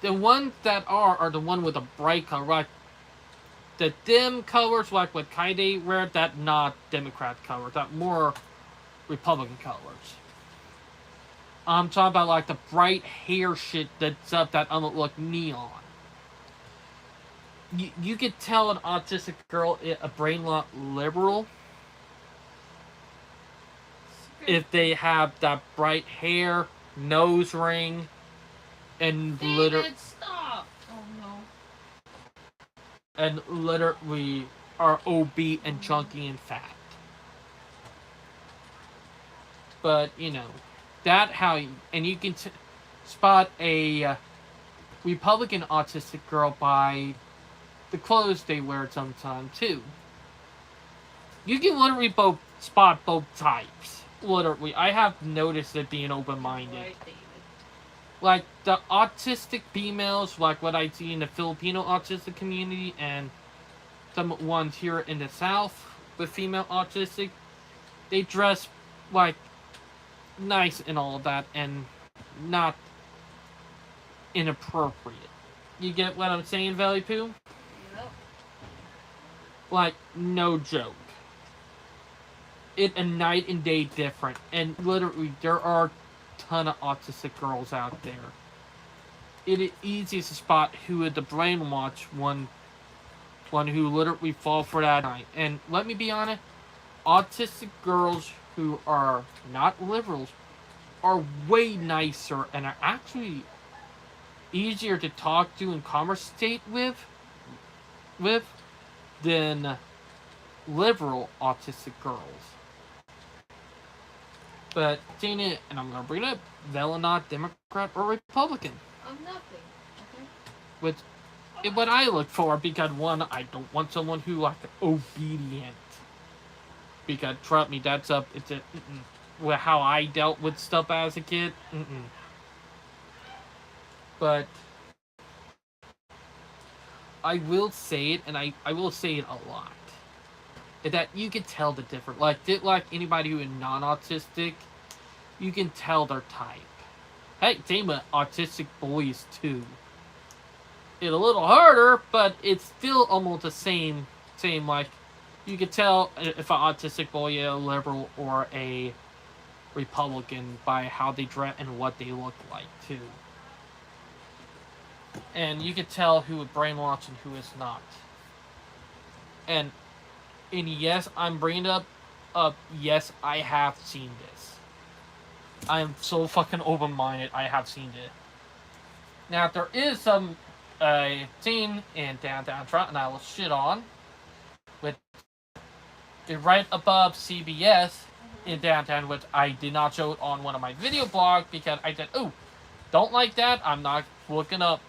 The ones that are the one with a bright color, like the dim colors, like what Kaide wear, that not Democrat colors, that more Republican colors. I'm talking about like the bright hair shit that's up that look neon. You could tell an autistic girl a brain lot liberal if they have that bright hair, nose ring, and Stop! Oh no. And literally are obese and chunky and fat. But you know, and you can spot a Republican autistic girl by the clothes they wear sometimes too. You can literally spot both types. Literally, I have noticed it being open-minded. Right, David. Like the autistic females, like what I see in the Filipino autistic community, and some ones here in the South with female autistic, they dress like nice and all that, and not inappropriate. You get what I'm saying, Valley Poo? Yep. Like, no joke. It's a night and day different, and literally there are a ton of autistic girls out there. It is easy to spot who is the brainwash one who literally fall for that night. And let me be honest, autistic girls who are not liberals are way nicer and are actually easier to talk to and conversate with than liberal autistic girls. But seeing it, and I'm gonna bring it up, they're not Democrat or Republican. I'm nothing. Okay. Which is what I look for, because one, I don't want someone who like obedient. Because trust me, that's up. It's how I dealt with stuff as a kid. But I will say it, and I will say it a lot. That you can tell the difference. Like anybody who is non-autistic, you can tell their type. Hey, same with autistic boys too. It's a little harder, but it's still almost the same. Like, you can tell if an autistic boy is a liberal or a Republican by how they dress and what they look like too. And you can tell who is brainwashed and who is not. And yes, I'm bringing up. Yes, I have seen this. I am so fucking open-minded. I have seen it. Now, there is some scene in downtown Toronto, and I will shit on, with right above CBS in downtown, which I did not show it on one of my video blogs because I said, "Oh, don't like that. I'm not looking up."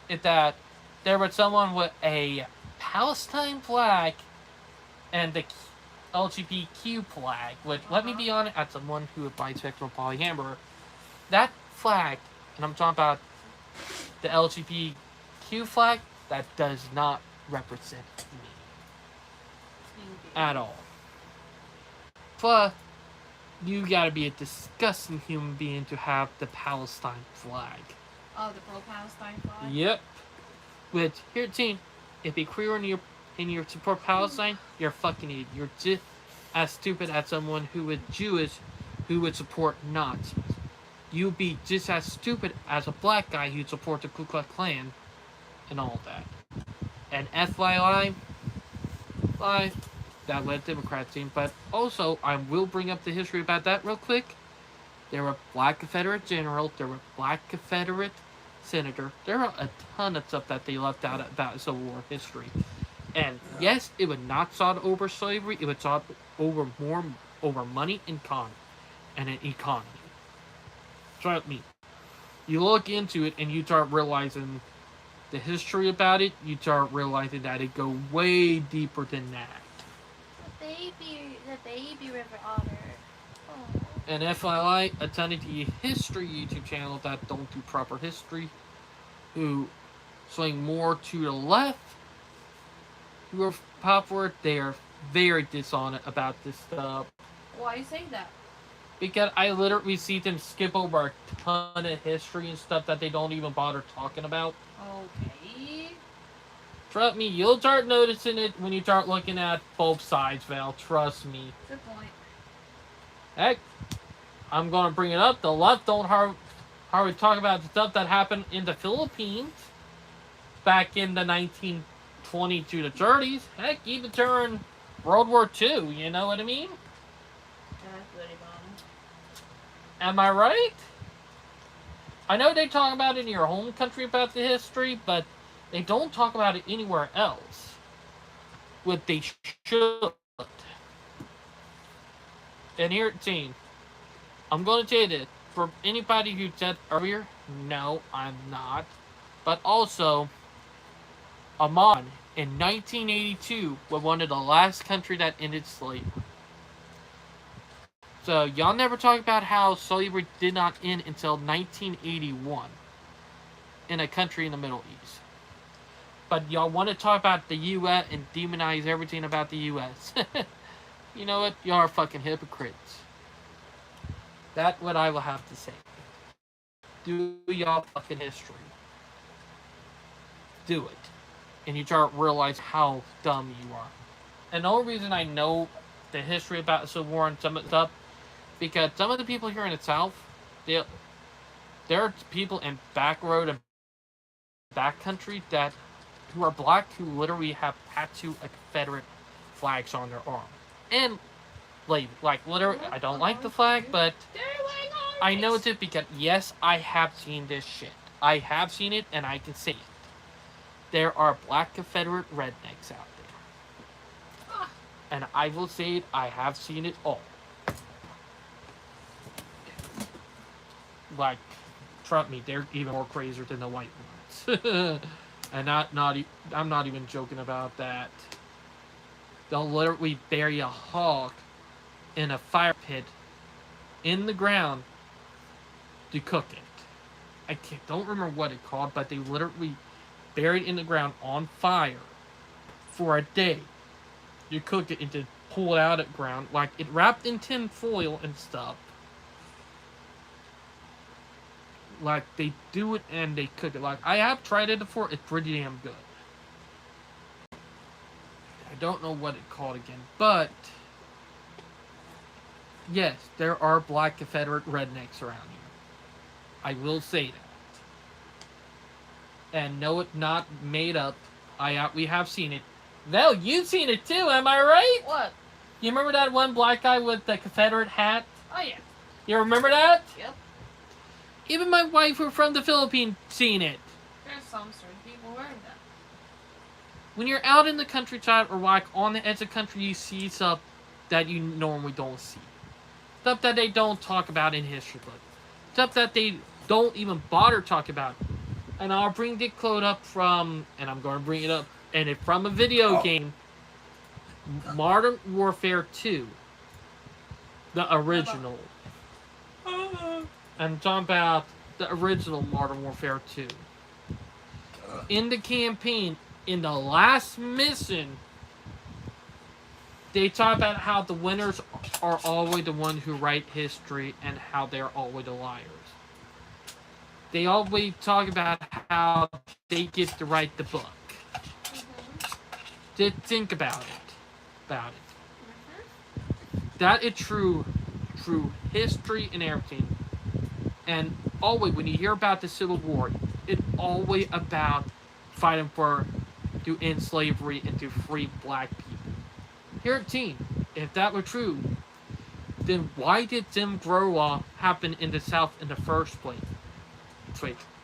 It that there was someone with a Palestine flag and the LGBTQ flag. Which, let me be honest, as someone who is bisexual polyamorous, that flag, and I'm talking about the LGBTQ flag, that does not represent me at all. Plus, you gotta be a disgusting human being to have the Palestine flag. Oh, the pro-Palestine flag? Yep. Which, here, team, if you're queer and you support Palestine, you're a fucking idiot. You're just as stupid as someone who is Jewish who would support Nazis. You'd be just as stupid as a black guy who supports the Ku Klux Klan and all that. And FYI, that led Democrat team, but also I will bring up the history about that real quick. There were black Confederate generals, there were black Confederate senator. There are a ton of stuff that they left out about Civil War history. And yes, it was not sought over slavery, it was sought over more over money and an economy. Trust me. You look into it and you start realizing the history about it, you start realizing that it goes way deeper than that. The baby river otter. Oh. And FYI, a ton of the history YouTube channel that don't do proper history, who swing more to the left, who are popular, they are very dishonest about this stuff. Why you say that? Because I literally see them skip over a ton of history and stuff that they don't even bother talking about. Okay. Trust me, you'll start noticing it when you start looking at both sides, Val. Trust me. Good point. Heck, I'm going to bring it up. The left don't hardly talk about the stuff that happened in the Philippines back in the 1920s to the 30s. Heck, even during World War II, you know what I mean? Am I right? I know they talk about it in your home country about the history, but they don't talk about it anywhere else. What they should. And here, team, I'm going to tell you this. For anybody who said earlier, no, I'm not. But also, Oman in 1982 was one of the last countries that ended slavery. So, y'all never talk about how slavery did not end until 1981 in a country in the Middle East. But y'all want to talk about the U.S. and demonize everything about the U.S. You know what? Y'all are fucking hypocrites. That's what I will have to say. Do y'all fucking history. Do it. And you start to realize how dumb you are. And the only reason I know the history about Civil War and some of the stuff, because some of the people here in the South, there are people in back road and back country who are black who literally have tattooed Confederate flags on their arm. And like literally, I don't like the flag, but I know it because yes, I have seen this shit. I have seen it, and I can say it. There are black Confederate rednecks out there, and I will say it. I have seen it all. Like, trust me, they're even more crazier than the white ones. And I'm not even joking about that. They'll literally bury a hog in a fire pit in the ground to cook it. I don't remember what it's called, but they literally buried in the ground on fire for a day. You cook it and to pull it out of the ground, like it wrapped in tin foil and stuff. Like they do it and they cook it. Like I have tried it before, it's pretty damn good. I don't know what it's called again, but yes, there are black Confederate rednecks around here. I will say that. And no, it's not made up. We have seen it. Val, you've seen it too, am I right? What? You remember that one black guy with the Confederate hat? Oh yeah. You remember that? Yep. Even my wife, who from the Philippines, seen it. There's some certain people wearing that. When you're out in the countryside or like on the edge of the country, you see stuff that you normally don't see. Stuff that they don't talk about in history books. Stuff that they don't even bother talking about And I'll bring the quote up from, and I'm going to bring it up, and it from a video game, Modern Warfare 2, the original. And I'm talking about the original Modern Warfare 2. In the campaign, in the last mission, they talk about how the winners are always the ones who write history and how they're always the liars. They always talk about how they get to write the book. Just think about it. That is true history and everything. And always when you hear about the Civil War, it's always about fighting to end slavery and to free black people. Here at Team, if that were true, then why did Jim Crow law happen in the South in the first place?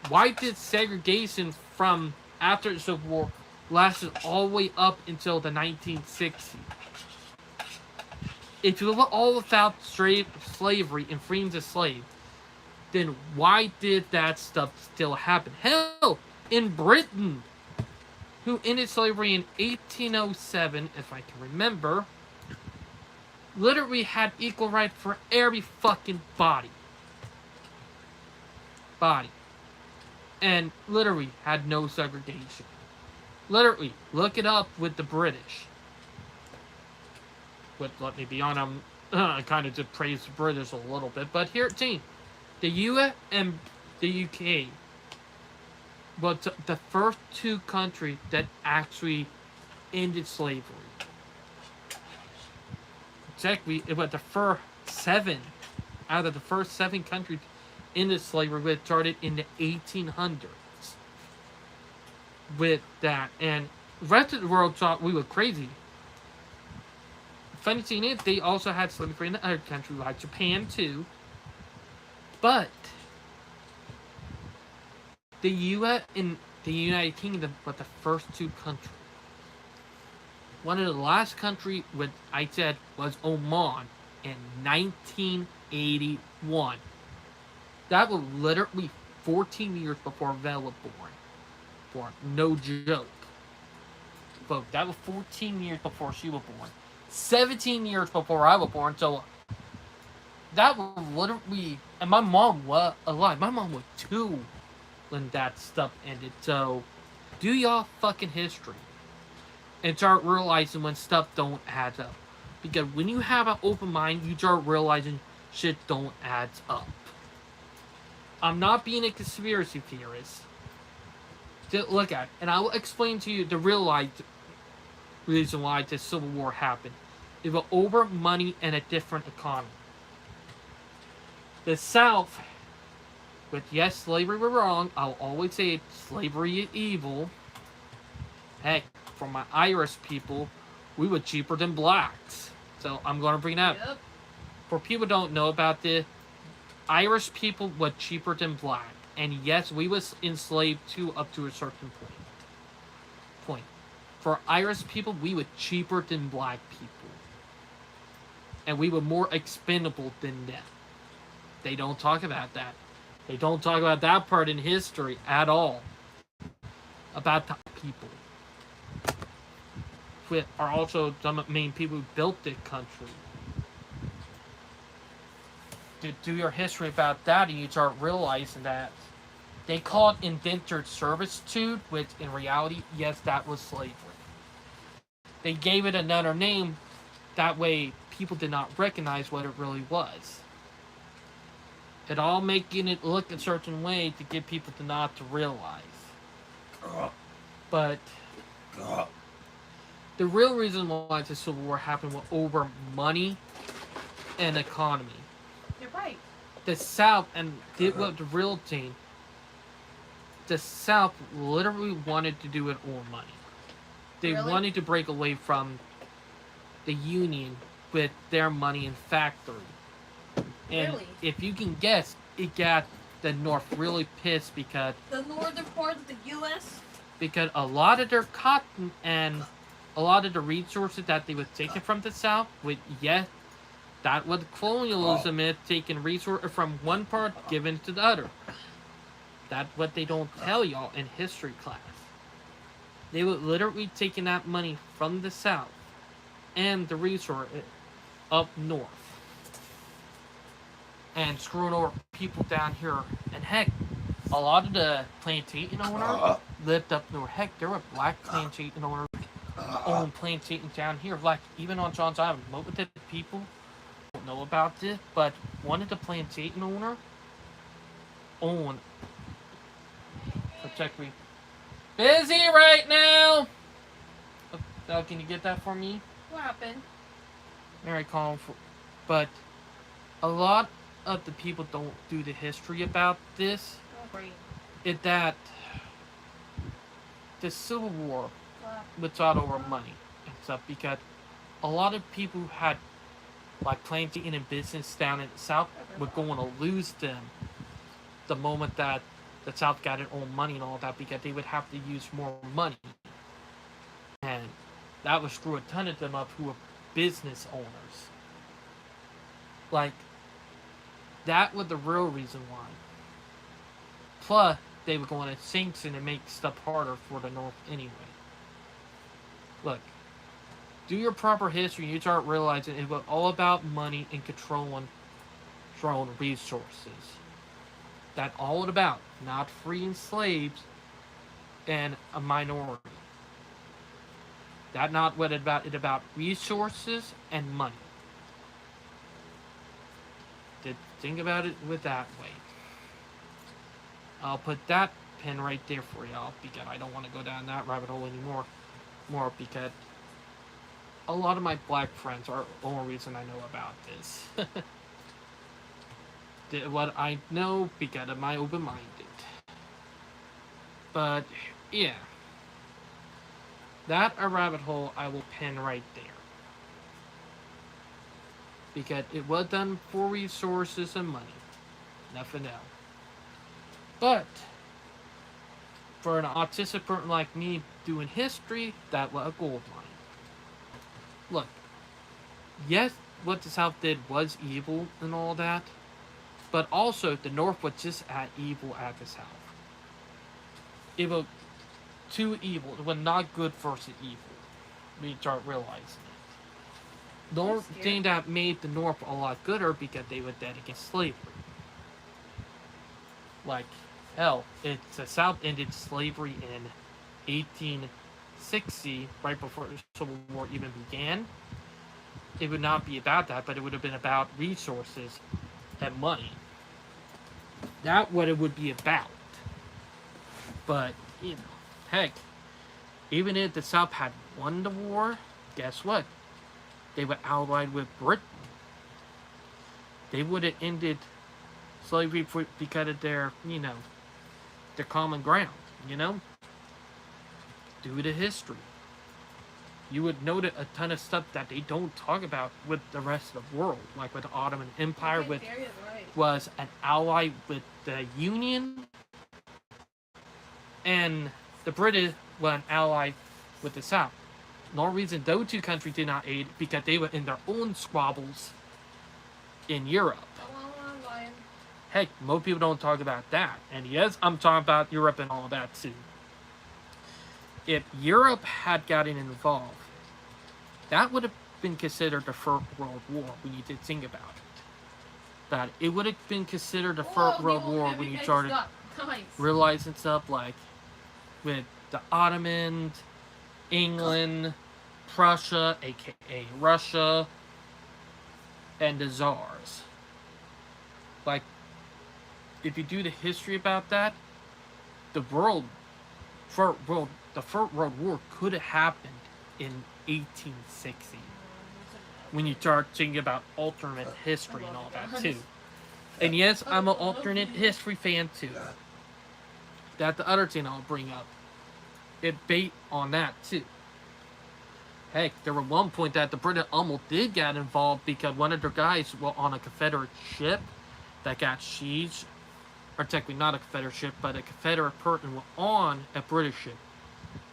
Why did segregation from after the Civil War lasted all the way up until the 1960s? If you look all about slavery and freeing the slave, then why did that stuff still happen? Hell, in Britain, who ended slavery in 1807, if I can remember, literally had equal right for every fucking body. And literally had no segregation. Literally, look it up with the British. But let me be honest, I'm kind of to praise the British a little bit. But here at Team, the US and the UK was the first two countries that actually ended slavery. Exactly, it was the first 7 out of the first 7 countries ended slavery, which started in the 1800s. With that, and the rest of the world thought we were crazy. Funny thing is, they also had slavery in other countries like Japan too. But the U.S. and the United Kingdom were the first 2 countries. One of the last country, what I said, was Oman in 1981. That was literally 14 years before Vel was born. No joke. But that was 14 years before she was born. 17 years before I was born, so that was literally, and my mom was alive. My mom was 2 when that stuff ended. So do y'all fucking history and start realizing when stuff don't add up. Because when you have an open mind, you start realizing shit don't add up. I'm not being a conspiracy theorist. Just look at it, and I will explain to you the real reason why the Civil War happened. It was over money and a different economy. The South, with yes, slavery was wrong. I'll always say slavery is evil. Heck, for my Irish people, we were cheaper than blacks. So I'm going to bring that up. For people who don't know about this, Irish people were cheaper than black. And yes, we was enslaved too up to a certain point. For Irish people, we were cheaper than black people. And we were more expendable than them. They don't talk about that. They don't talk about that part in history at all. About the people. Which are also some of the main people who built the country. To do your history about that, and you start realizing that they call it indentured servitude, which in reality, yes, that was slavery. They gave it another name, that way people did not recognize what it really was. It all making it look a certain way to get people to not to realize. But the real reason why the Civil War happened was over money and economy. You're right. The South, and did what the real thing, the South literally wanted to do it all money. They wanted to break away from the Union with their money and factory. And if you can guess, it got the North really pissed because the northern part of the U.S. Because a lot of their cotton and a lot of the resources that they were taking from the South, with yes, that was colonialism is taking resources from one part, given to the other. That's what they don't tell y'all in history class. They would literally taking that money from the South and the resource up north and screwing over people down here. And heck, a lot of the plantation owners lived up north. Heck, there were black plantation owners own plantations down here. Like even on John's Island, most of the people don't know about this, but one of the plantation owner owned. Protect me. Busy right now. Can you get that for me? What happened? Mary calling for, but a lot of the people don't do the history about this. Oh, great. It that the Civil War was fought over money and stuff because a lot of people who had like planting and business down in the South were going to lose them the moment that the South got its own money and all that because they would have to use more money. And that would screw a ton of them up who were business owners. Like, that was the real reason why. Plus, they were going to sanction and make stuff harder for the North anyway. Look, do your proper history and you start realizing it was all about money and controlling resources. That's all it about. Not freeing slaves and a minority. That's not what it's about. It's about resources and money. Think about it with that way. I'll put that pin right there for y'all because I don't want to go down that rabbit hole anymore. Because a lot of my black friends are the only reason I know about this. What I know because of my open-minded. But yeah, that a rabbit hole I will pin right there. Because it was done for resources and money. Nothing else. But for an autistic person like me doing history, that was a gold mine. Look, yes, what the South did was evil and all that, but also the North was just as evil as the South. It was too evil. It was not good versus evil. We start realizing it. The only thing that made the North a lot gooder because they were dead against slavery. Like, hell, the South ended slavery in 1860, right before the Civil War even began. It would not be about that, but it would have been about resources and money. That's what it would be about. But, you know, heck, even if the South had won the war, guess what? They were allied with Britain. They would have ended slavery because of their, their common ground, Due to history. You would note a ton of stuff that they don't talk about with the rest of the world. Like with the Ottoman Empire, which was an ally with the Union. And the British were an ally with the South. The only reason those two countries did not aid because they were in their own squabbles in Europe. Heck, most people don't talk about that. And yes, I'm talking about Europe and all that too. If Europe had gotten involved, that would have been considered the First World War when you did think about it. That it would have been considered the First World War when you started realizing stuff like with the Ottomans, England, Prussia, aka Russia, and the Tsars. Like, if you do the history about that, the First World War could have happened in 1860. When you start thinking about alternate history and all that too. And yes, I'm an alternate history fan too. That's the other thing I'll bring up. It bait on that too. Heck, there was one point that the British almost did get involved because one of their guys was on a Confederate ship that got sieged. Or technically not a Confederate ship, but a Confederate person was on a British ship.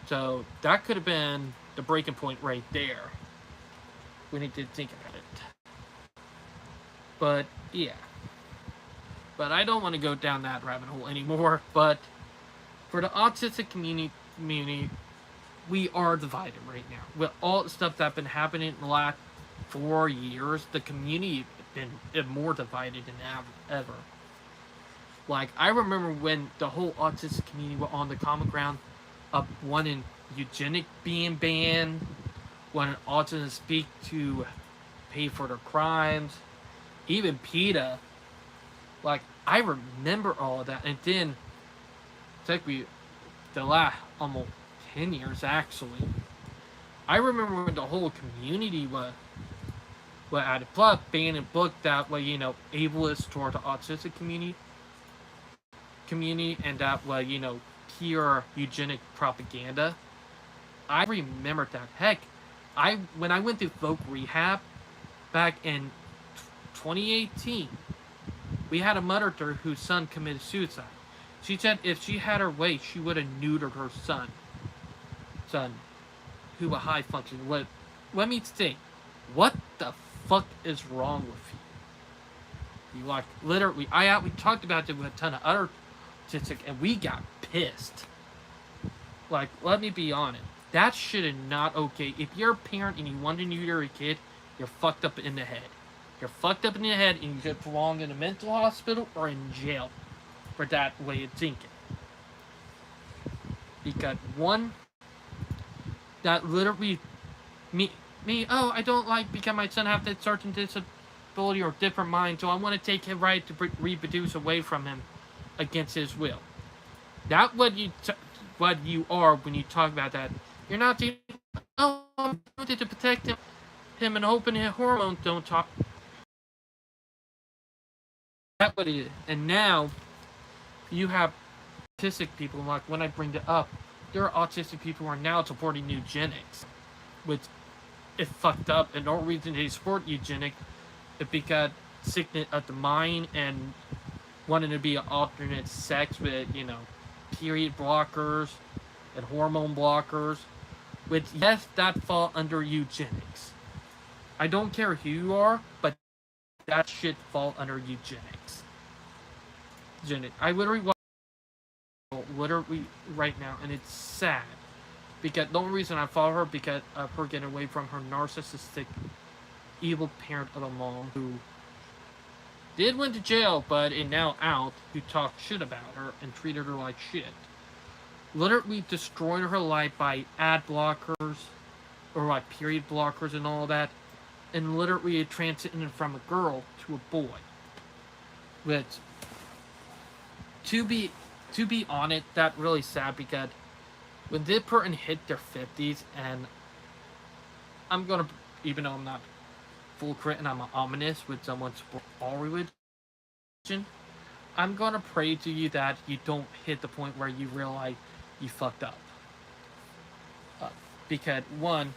So that could have been the breaking point right there. We need to think about it. But yeah. But I don't want to go down that rabbit hole anymore. But for the autistic community, we are divided right now. With all the stuff that's been happening in the last 4 years, the community has been more divided than ever. Like, I remember when the whole autistic community were on the common ground of wanting eugenic being banned, wanting autism to speak to pay for their crimes, even PETA. Like, I remember all of that. And then, it took me the last almost 10 years, actually. I remember when the whole community was at a plus banning a book that was, ableist toward the autistic community and that was, pure eugenic propaganda. I remember that. Heck, when I went to folk rehab back in 2018, we had a mother whose son committed suicide. She said if she had her way, she would have neutered her son, who was high functioning. Let me say, what the fuck is wrong with you? You like literally? We talked about it with a ton of other statistics, and we got pissed. Like, let me be honest. That shit is not okay. If you're a parent and you want to neuter a kid, you're fucked up in the head. You're fucked up in the head, and you should belong in a mental hospital or in jail for that way of thinking. Because one, that literally me. Oh, I don't like because my son have that certain disability or different mind, so I want to take his right to reproduce away from him against his will. That's what you are when you talk about that. You're not saying, oh, I'm doing it to protect him and hoping his hormones don't talk. That's what it is. And now you have autistic people. Like when I bring it up, there are autistic people who are now supporting eugenics, which is fucked up. And the only reason they support eugenics is because sickness of the mind and wanting to be an alternate sex with, period blockers and hormone blockers, which, yes, that fall under eugenics. I don't care who you are, but that shit fall under eugenics. I literally right now, and it's sad. Because the only reason I follow her because of her getting away from her narcissistic, evil parent of a mom who did went to jail, but is now out, who talked shit about her and treated her like shit. Literally destroyed her life by ad blockers, or like period blockers and all that, and literally transitioned from a girl to a boy. Which, to be honest, that's really sad because when this person hit their 50s, and I'm gonna, even though I'm not full crit and I'm an ominous with someone support all religion, I'm gonna pray to you that you don't hit the point where you realize you fucked up. Because one,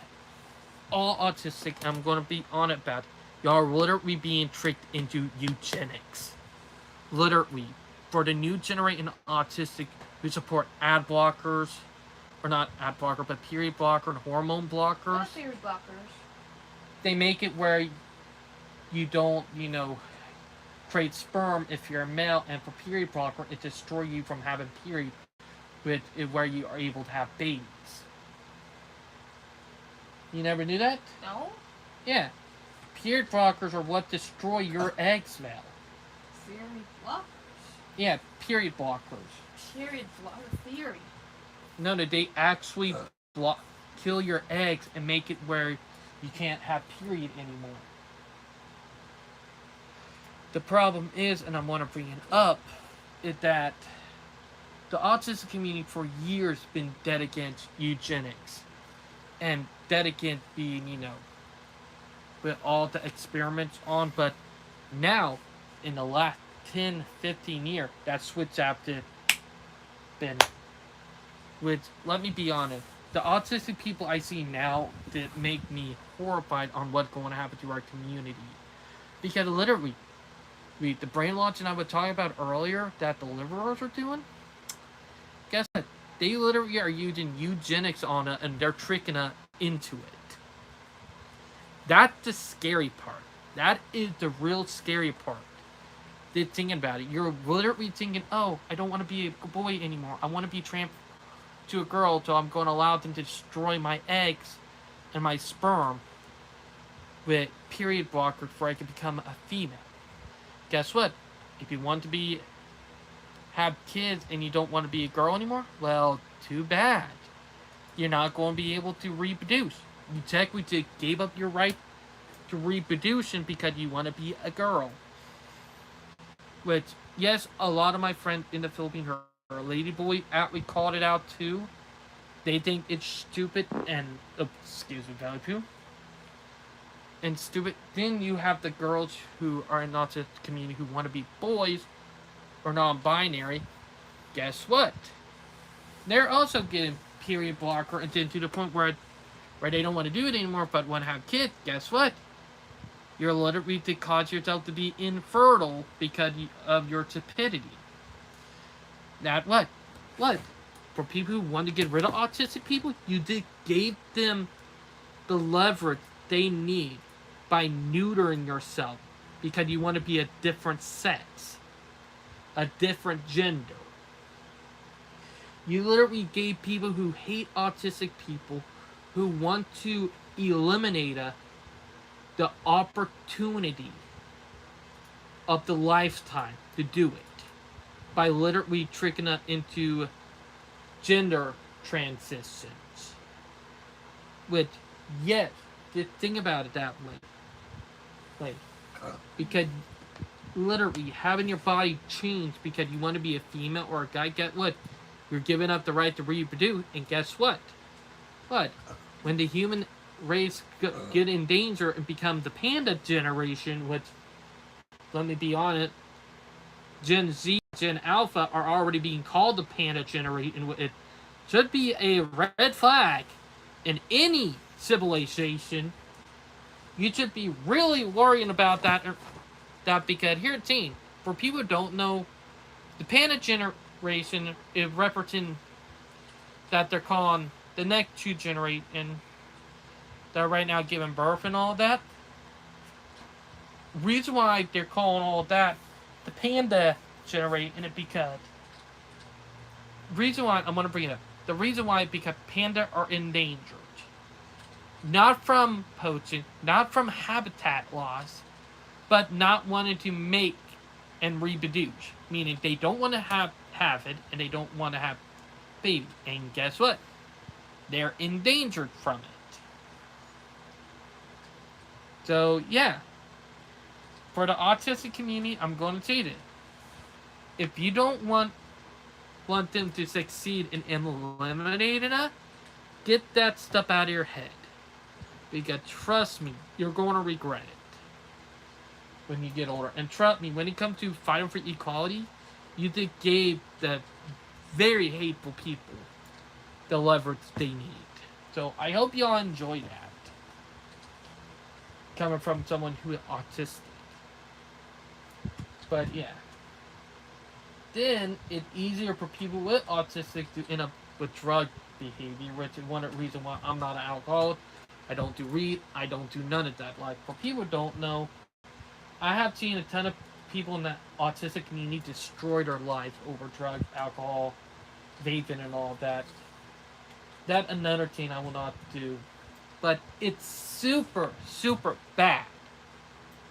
all autistic, I'm gonna be on it about, y'all are literally being tricked into eugenics. Literally. For the new generation autistic who support ad blockers, or not ad blocker, but period blocker and hormone blockers. Not period blockers. They make it where you don't, create sperm if you're a male, and for period blocker, it destroys you from having period, where you are able to have babies. You never knew that? No. Yeah. Period blockers are what destroy your egg smell. Period blockers? Yeah, period blockers. Period blocker theory. No, they actually kill your eggs and make it where you can't have period anymore. The problem is, and I want to bring it up, is that the autistic community for years been dead against eugenics. And dead against being, with all the experiments on. But now, in the last 10, 15 years, that switch after been, which, let me be honest, the autistic people I see now that make me horrified on what's going to happen to our community. Because literally, the brain launching I was talking about earlier that the liberals are doing, guess what? They literally are using eugenics on it and they're tricking it into it. That's the scary part. That is the real scary part. thinking about it, you're literally thinking, oh, I don't want to be a boy anymore. I want to be tramp to a girl, so I'm going to allow them to destroy my eggs and my sperm with period blockers before I can become a female. Guess what? If you want to be have kids and you don't want to be a girl anymore, well, too bad. You're not going to be able to reproduce. You technically gave up your right to reproduction because you want to be a girl. Which, yes, a lot of my friends in the Philippines are ladyboy actually called it out too. They think it's stupid and excuse me, belly poo. And stupid. Then you have the girls who are in the autistic community who want to be boys or non-binary. Guess what? They're also getting period blocker, and then to the point where they don't want to do it anymore but want to have kids. Guess what? You're literally to cause yourself to be infertile because of your stupidity. That what? What? For people who want to get rid of autistic people, you gave them the leverage they need by neutering yourself because you want to be a different sex, a different gender. You literally gave people who hate autistic people, who want to eliminate the opportunity of the lifetime to do it by literally tricking it into gender transitions. Which, yes, just think about it that way. Like, because literally having your body change because you want to be a female or a guy, get what? You're giving up the right to reproduce, and guess what? What? When the human race get in danger and become the panda generation, which, let me be honest, Gen Z, Gen Alpha are already being called the panda generation. It should be a red flag in any civilization. You should be really worrying about that because here at Teen, for people who don't know, the panda generation is representing that they're calling the next two generation that are right now giving birth and all that. Reason why they're calling all that the panda generation is because reason why I'm gonna bring it up. The reason why is because panda are endangered. Not from poaching, not from habitat loss, but not wanting to make and reproduce. Meaning they don't want to have it and they don't want to have babies. And guess what? They're endangered from it. So yeah. For the autistic community, I'm going to say this. If you don't want them to succeed in eliminating it, get that stuff out of your head. Because trust me, you're going to regret it when you get older. And trust me, when it comes to fighting for equality, you gave the very hateful people the leverage they need. So I hope y'all enjoy that. Coming from someone who is autistic. But yeah. Then it's easier for people with autistic to end up with drug behavior, which is one reason why I'm not an alcoholic. I don't do weed. I don't do none of that. Like, for people who don't know, I have seen a ton of people in the autistic community destroy their life over drugs, alcohol, vaping, and all that. That another thing I will not do. But it's super, super bad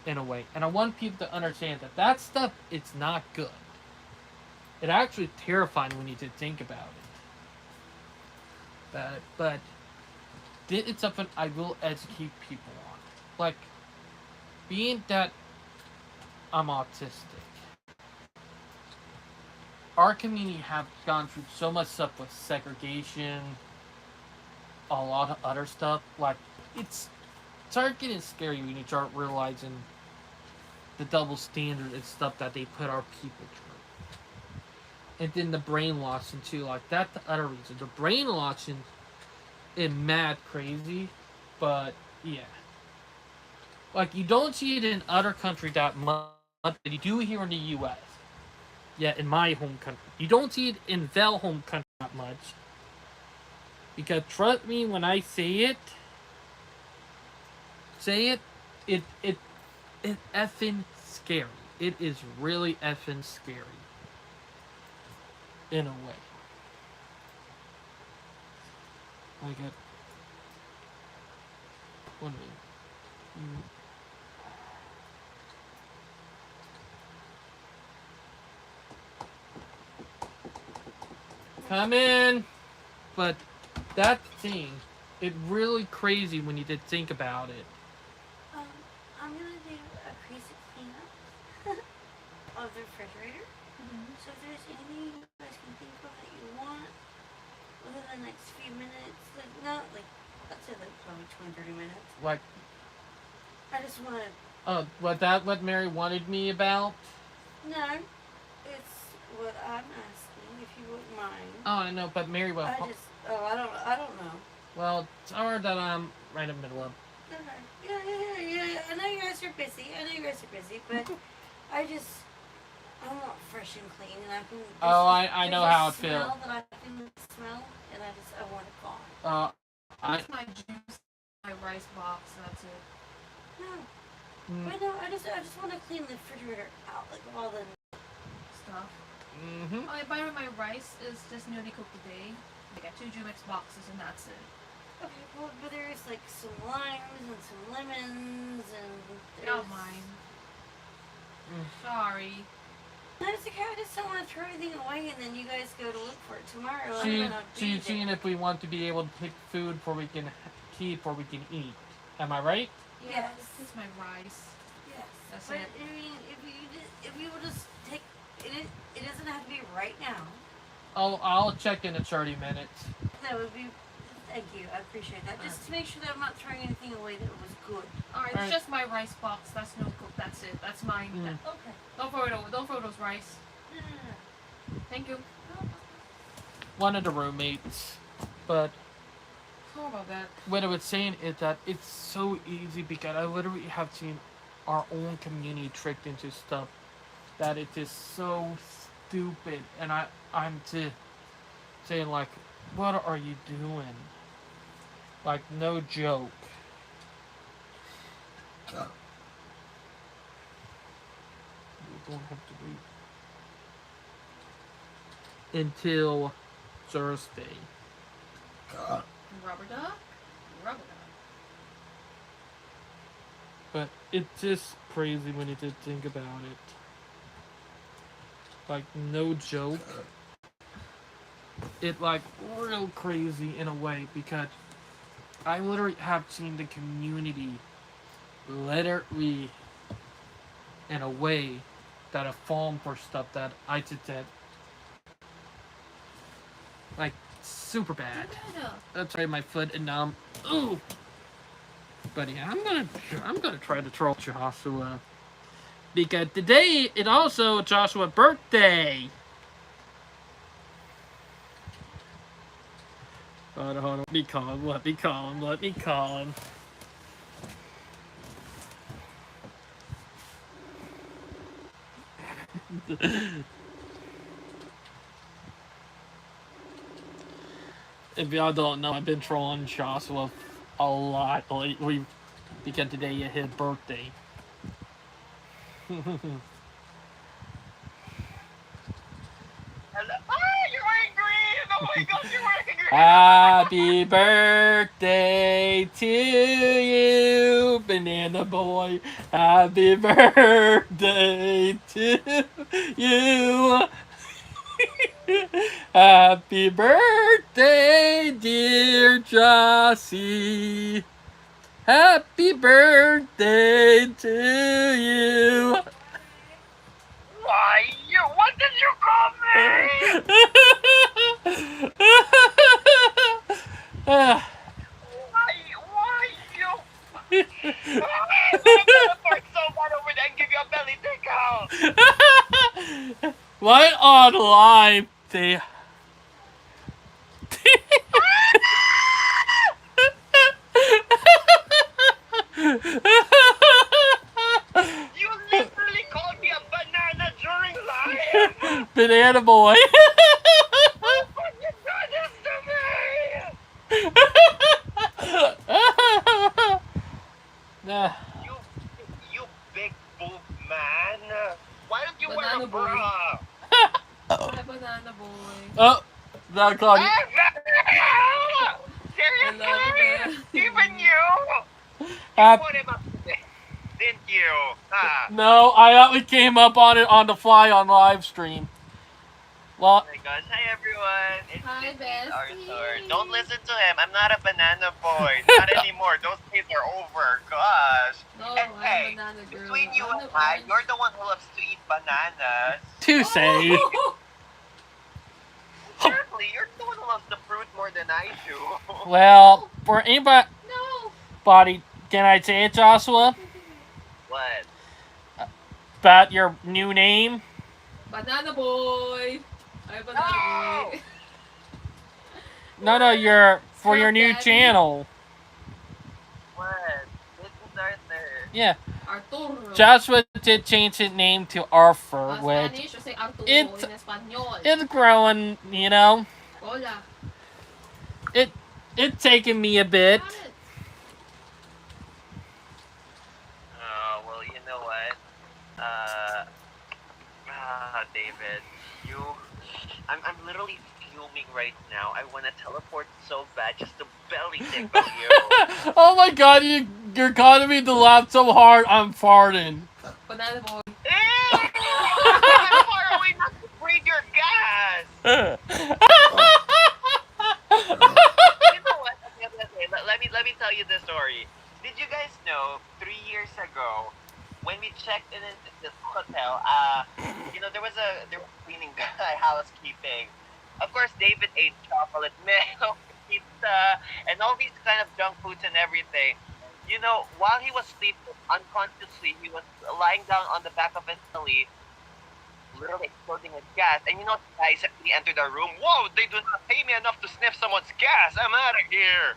in a way. And I want people to understand that that stuff is not good. It actually is terrifying when you think about it. But it's something I will educate people on. Like, being that I'm autistic, our community have gone through so much stuff with segregation, a lot of other stuff. Like, it's start getting scary when you start realizing the double standard and stuff that they put our people through. And then the brainwashing too, like that's the other reason. The brainwashing is mad crazy, but yeah. Like, you don't see it in other countries that much, but you do here in the US. Yeah, in my home country. You don't see it in their home country that much. Because trust me when I say it, it's effing scary. it is really effing scary. In a way. I got. One minute. Come in! But that thing, it really crazy when you did think about it. I'm gonna do a crazy cleanup of the refrigerator. So if there's anything you guys can think of that you want within the next few minutes, like not like let's say like probably 20-30 minutes. Like, I just want to. what Mary wanted me about? No, it's what I'm asking if you wouldn't mind. Oh, I know, but Mary, well, I don't know. well, it's hard that I'm right in the middle of. Okay. Yeah. I know you guys are busy. But I want fresh and clean, and I can. I know how it feels. feels. That I can smell, and I want it gone. That's my juice, my rice box, and that's it. No. But no, I just want to clean the refrigerator out, like all the Stuff. Mm-hmm. By the way, my rice is just newly cooked today. I got 2 Jumex boxes, and that's it. Okay, well, but there's like some limes and some lemons and. Not mine. Sorry. No, it's okay. I just don't want to throw anything away, and then you guys go to look for it tomorrow. She's seeing if we want to be able to pick food for we can keep or we can eat. Am I right? Yes. This is my rice. Yes. That's but it. I mean, if you would just take it, it doesn't have to be right now. I'll check in 30 minutes. That would be. Thank you. I appreciate that. Just to make sure that I'm not throwing anything away that was good. Alright, it's just my rice box. That's no cook. That's it. That's mine. Okay. Don't throw it over. Don't throw those rice. No. Thank you. One of the roommates, but Sorry about that. what I was saying is that it's so easy because I literally have seen our own community tricked into stuff that it is so stupid, and I'm to saying like, what are you doing? Like, no joke. We don't have to wait until Thursday. Rubber duck? Rubber duck. But it's just crazy when you did think about it. Like, no joke. It, like, real crazy in a way because I literally have seen the community literally in a way that have fallen for stuff that I just did. Like, super bad. That's right, my foot and ooh. But yeah, I'm gonna try to troll Joshua because today is also Joshua's birthday. Hold on. Let me call him. If y'all don't know, I've been trolling Joshua a lot lately because today is his birthday. You're angry! Oh my god, you're angry! Happy birthday to you, Banana Boy. Happy birthday to you. Happy birthday, dear Jossie. Happy birthday to you. Why? What did you call me? Why you? I'm gonna fight someone over there and give you a belly tickle. Right on live, they. You literally called me a banana during live. Banana Boy. What you done this to me? Nah. You big boob man. Banana boy. bruh. Hi, banana boy. Oh, that called you. I love Seriously? you, Even you? You Uh, put him up to this, didn't you? Huh? no, I only came up on it on the fly on live stream. Oh Well, my gosh. Hi everyone. It's Hi, Sydney's Arthur. bestie. Don't listen to him. I'm not a banana boy. Not anymore. Those days are over. Gosh. No, And I'm hey, banana girl. between you I'm and the I, orange. you're the one who loves to eat bananas. to say. Oh! Exactly. You're the one who loves the fruit more than I do. Well, for anybody, No! can I say it, Joshua? What? About your new name? Banana boy! Hi, banana No! boy. No, for your Stop, new Daddy. channel. What? This is Arthur. Yeah, Arturo. Joshua did change his name to Arthur, In which Spanish, you say Arturo It's- in Espanol. it's growing. You know, Hola. it's taken me a bit. Got it. Oh, well, you know what? David, I'm literally fuming right now. I want to teleport so bad just to belly tickle you. Oh my God, you're causing me to laugh so hard. I'm farting. Banana boy. Ew! How far away not to breathe your gas? You know what? Okay, let me tell you the story. Did you guys know 3 years ago when we checked in this hotel? There was a cleaning guy, housekeeping. Of course, David ate chocolate milk, pizza, and all these kind of junk foods and everything. While he was sleeping, unconsciously, he was lying down on the back of his belly, literally exploding with gas. And the guys actually entered our room. Whoa, they do not pay me enough to sniff someone's gas. I'm out of here.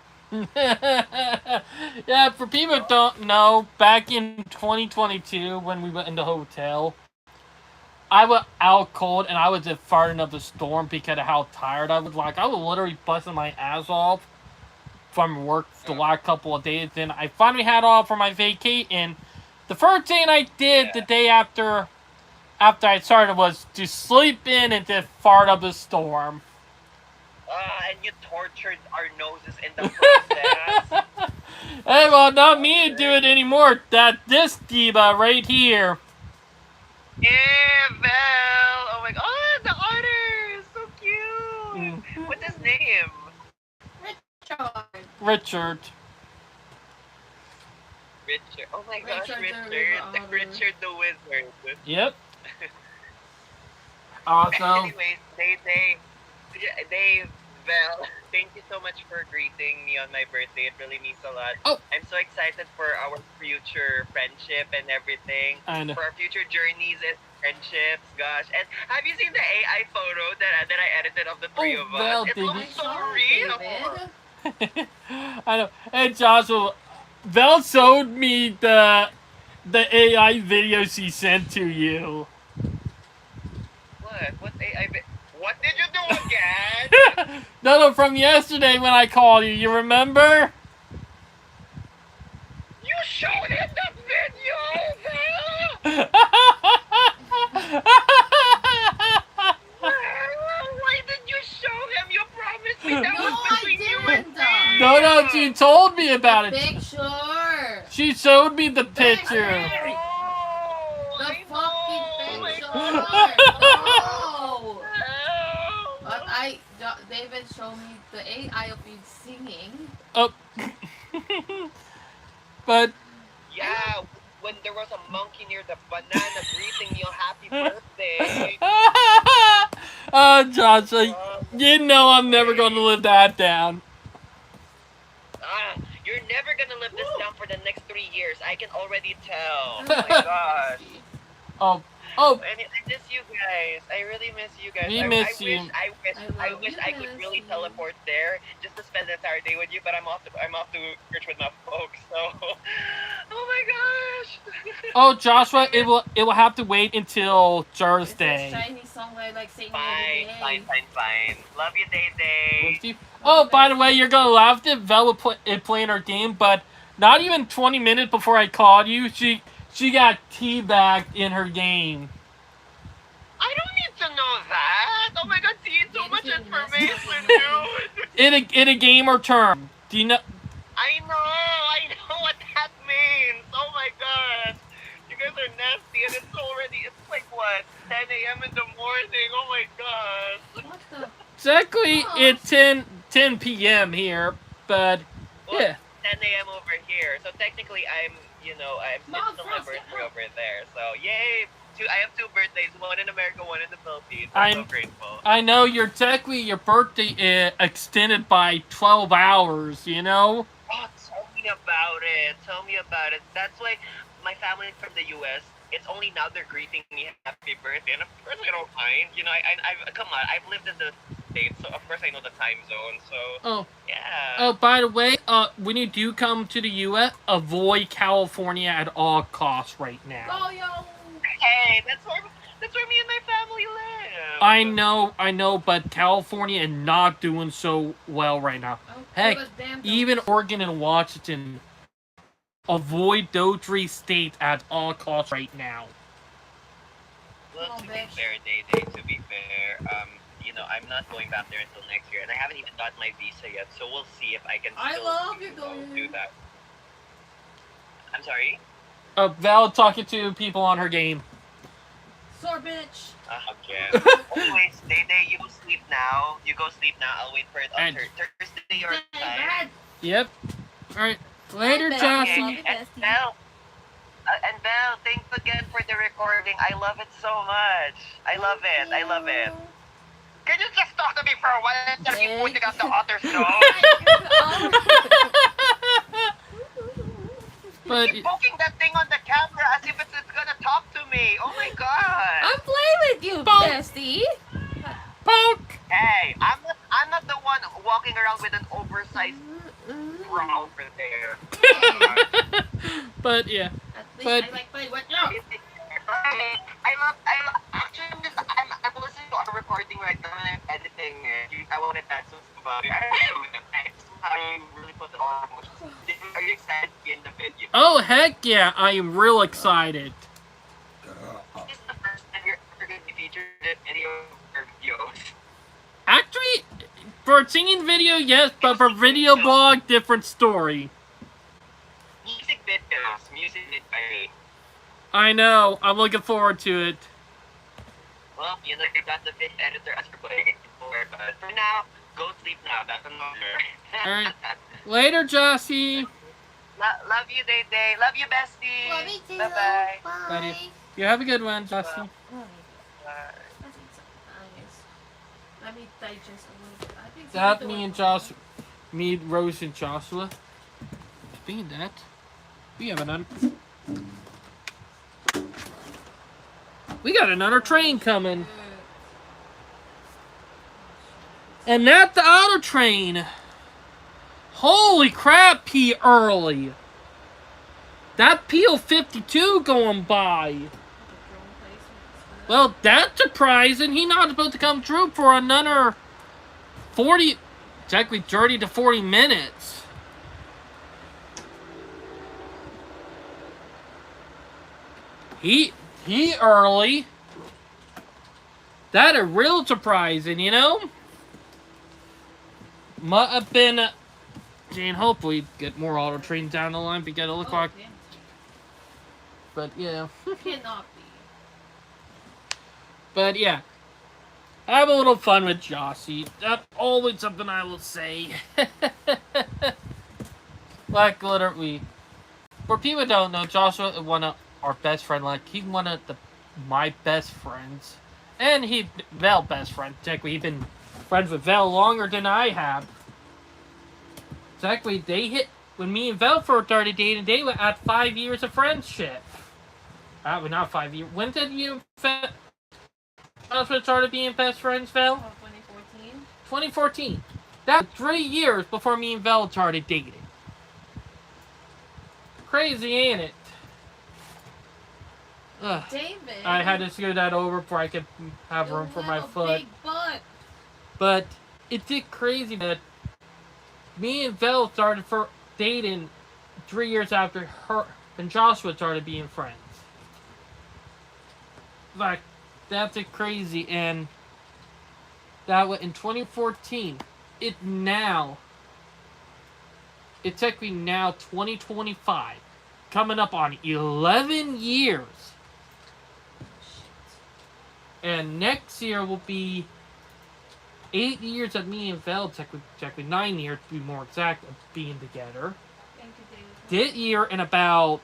Yeah, for people who don't know, back in 2022 when we went in the hotel, I was out cold and I was just farting up the storm because of how tired I was. Like, I was literally busting my ass off from work the last couple of days. Then I finally had off for my vacate, and the first thing I did the day after I started was to sleep in and just fart up the storm. And you tortured our noses in the process. Hey, well, not me to do it anymore. This diva right here. Evel! Oh my god. Oh, the otter! So cute! What's his name? Richard. Richard. Oh my gosh, Richard the Richard. otter. Richard the wizard. Yep. Awesome. Anyways, Dave, Val, thank you so much for greeting me on my birthday. It really means a lot. Oh. I'm so excited for our future friendship and everything. And For our future journeys and friendships. Gosh. And have you seen the AI photo that I edited of the three Oh, of Val, us? It did looks you- so Sorry, real. David. I know. Hey, Joshua, Val showed me the AI video she sent to you. What? What did you do again? No, from yesterday when I called you. You remember? You showed him that video, Val! Why did you show him? You promised me that No, was I between you and didn't. me. No, she told me about it. Picture. She showed me the picture. Oh, The I fucking know. picture. No. Oh. But David showed me the AI of you singing. Oh. But Yeah, when there was a monkey near the banana greeting you happy birthday. Joshua, you know I'm never going to live that down. You're never gonna live this down for the next 3 years. I can already tell. Oh my gosh. Oh, And I miss you guys. I really miss you guys. We I miss you. I wish I could really teleport there just to spend the entire day with you, but I'm off to church with my folks. So, oh my gosh. Oh, Joshua, it will have to wait until It's Thursday. a Chinese song I like singing Fine. every day. Love you, Day Day. Oh, by the way, you're gonna laugh that Vel was playing her game, but not even 20 minutes before I called you, she got teabagged in her game. explanation, dude. In a gamer term, do you know? I know what that means. Oh my god. You guys are nasty and it's like what, 10 a.m. in the morning. Oh my god. What the? Exactly, Oh. it's 10 p.m. here, but Well, yeah. it's 10 a.m. over here. So technically I'm it's Mom, still my Frost, birthday get over there. So yay. I have two birthdays, one in America, one in the Philippines. I'm so grateful. I know your birthday extended by 12 hours, you know? Oh, tell me about it. Tell me about it. That's why my family from the U.S. It's only now they're greeting me happy birthday, and of course I don't mind. I come on. I've lived in the States, so of course I know the time zone. So Oh, yeah. by the way, when you do come to the U.S., avoid California at all costs right now. Go yo. Hey, that's where me and my family live. I know, but California is not doing so well right now. Oh, Heck, give us damn even dogs. Oregon and Washington, avoid those three states at all costs right now. Well, Come on, to be bitch. fair, to be fair, I'm not going back there until next year, and I haven't even got my visa yet. So we'll see if I can I still love you, going. do that. I'm sorry. Val talking to people on her game. Sore bitch. Okay. Anyways, Day, you go sleep now. I'll wait for it on And- Thursday your Hey, time. Brad. Yep. Alright. Later, Bye, Jossie. Love you, And bestie. Belle, thanks again for the recording. I love it so much. I love it. Can you just talk to me for a while instead of you pointing out the other's nose? But Keep poking that thing on the camera as if it's gonna talk to me. Oh my god. I'm playing with you, Bonk. bestie. poke. Hey, I'm not the one walking around with an oversized bra over there. But yeah. At least But- I like playing with you. I'm listening to our recording right now and I'm editing it. I wanted to ask about it. How you really put it on. Are you excited to be in the video? Oh heck yeah, I am real excited. This is the first time you're ever going to be featured in any of our videos. Actually, for a singing video, yes, but for video blog, different story. Music videos by me. I know. I'm looking forward to it. Well, you got the fish editor as your buddy. But for now, go sleep now. That's another. Alright. Later, Jossie. Love you, Day. Love you, bestie. Love you too. Bye-bye. Buddy. You have a good one, Jossie. Bye. Bye. Let me digest a little bit. I think That me and Joshua, me, Rose, and Joshua. Speaking of that, we have we got another train coming, and that's the auto train. Holy crap, P early. That PO52 going by. Well, that's surprising. He not supposed to come through for another 40, exactly 30 to 40 minutes. He early. That is real surprising, you know? Might have been, Jane, hopefully get more auto trains down the line because it looks like, but yeah. Cannot be. But yeah, have a little fun with Jossie. That's always something I will say. Like literally, for people who don't know, Joshua is one of our best friends. Like he's one of my best friends, and Val best friend. Technically, he's been friends with Val longer than I have. Exactly, they hit when me and Val first started dating. They were at 5 years of friendship. Well, not 5 years. When did you started being best friends, Val? 2014. 2014. That's 3 years before me and Val started dating. Crazy, ain't it? Ugh. David. I had to scoot that over before I could have room for my little foot. Big butt. But it did crazy that me and Val started for dating 3 years after her and Joshua started being friends. Like, that's it crazy, and that was in 2014. It's actually now 2025, coming up on 11 years. And next year will be 8 years of me and Vel, technically 9 years to be more exact, of being together. Thank you, David. This year, in about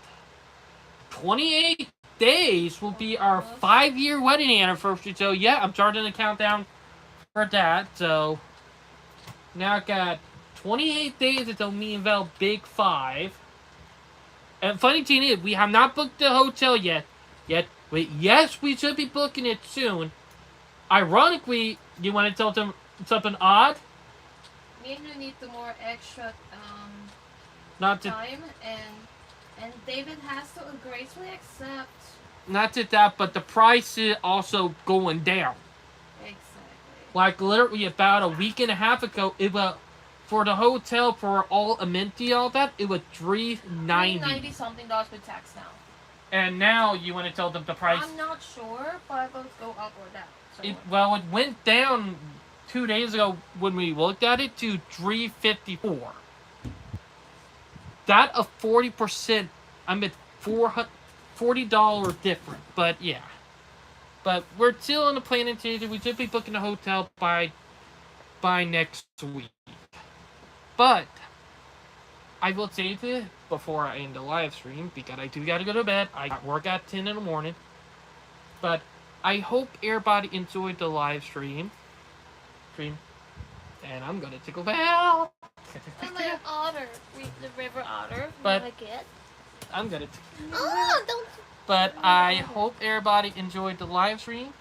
28 days, will be our 5-year wedding anniversary. So, yeah, I'm starting the countdown for that. So, now I got 28 days until me and Vel big 5. And funny thing is, we have not booked the hotel yet. But yes, we should be booking it soon. Ironically, you want to tell them something odd? Me and you need the more extra Not to time, and David has to gracefully accept. not to that, but the price is also going down. Exactly. Like literally about a week and a half ago, it was for the hotel for all amenity, all that. It was $390. $90 something with tax now. And now you want to tell them the price? I'm not sure, but both go up or down. So It went down 2 days ago when we looked at it to $354. That of 40%. I'm at $40 different, but yeah. But we're still on the planning stage. We should be booking a hotel by next week. But I will save it before I end the live stream because I do gotta go to bed. I got work at 10 in the morning. But I hope everybody enjoyed the live stream. And I'm gonna tickle Val. and my otter, the river otter. But I get. I'm gonna. Oh, don't. But I hope everybody enjoyed the live stream.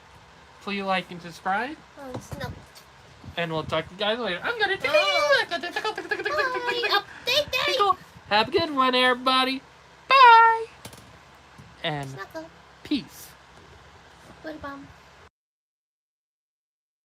Please like and subscribe. Oh, no. And we'll talk to you guys later. I'm gonna Update day. Have a good one, everybody. Bye. And Snuggle. peace. Bye, Mom.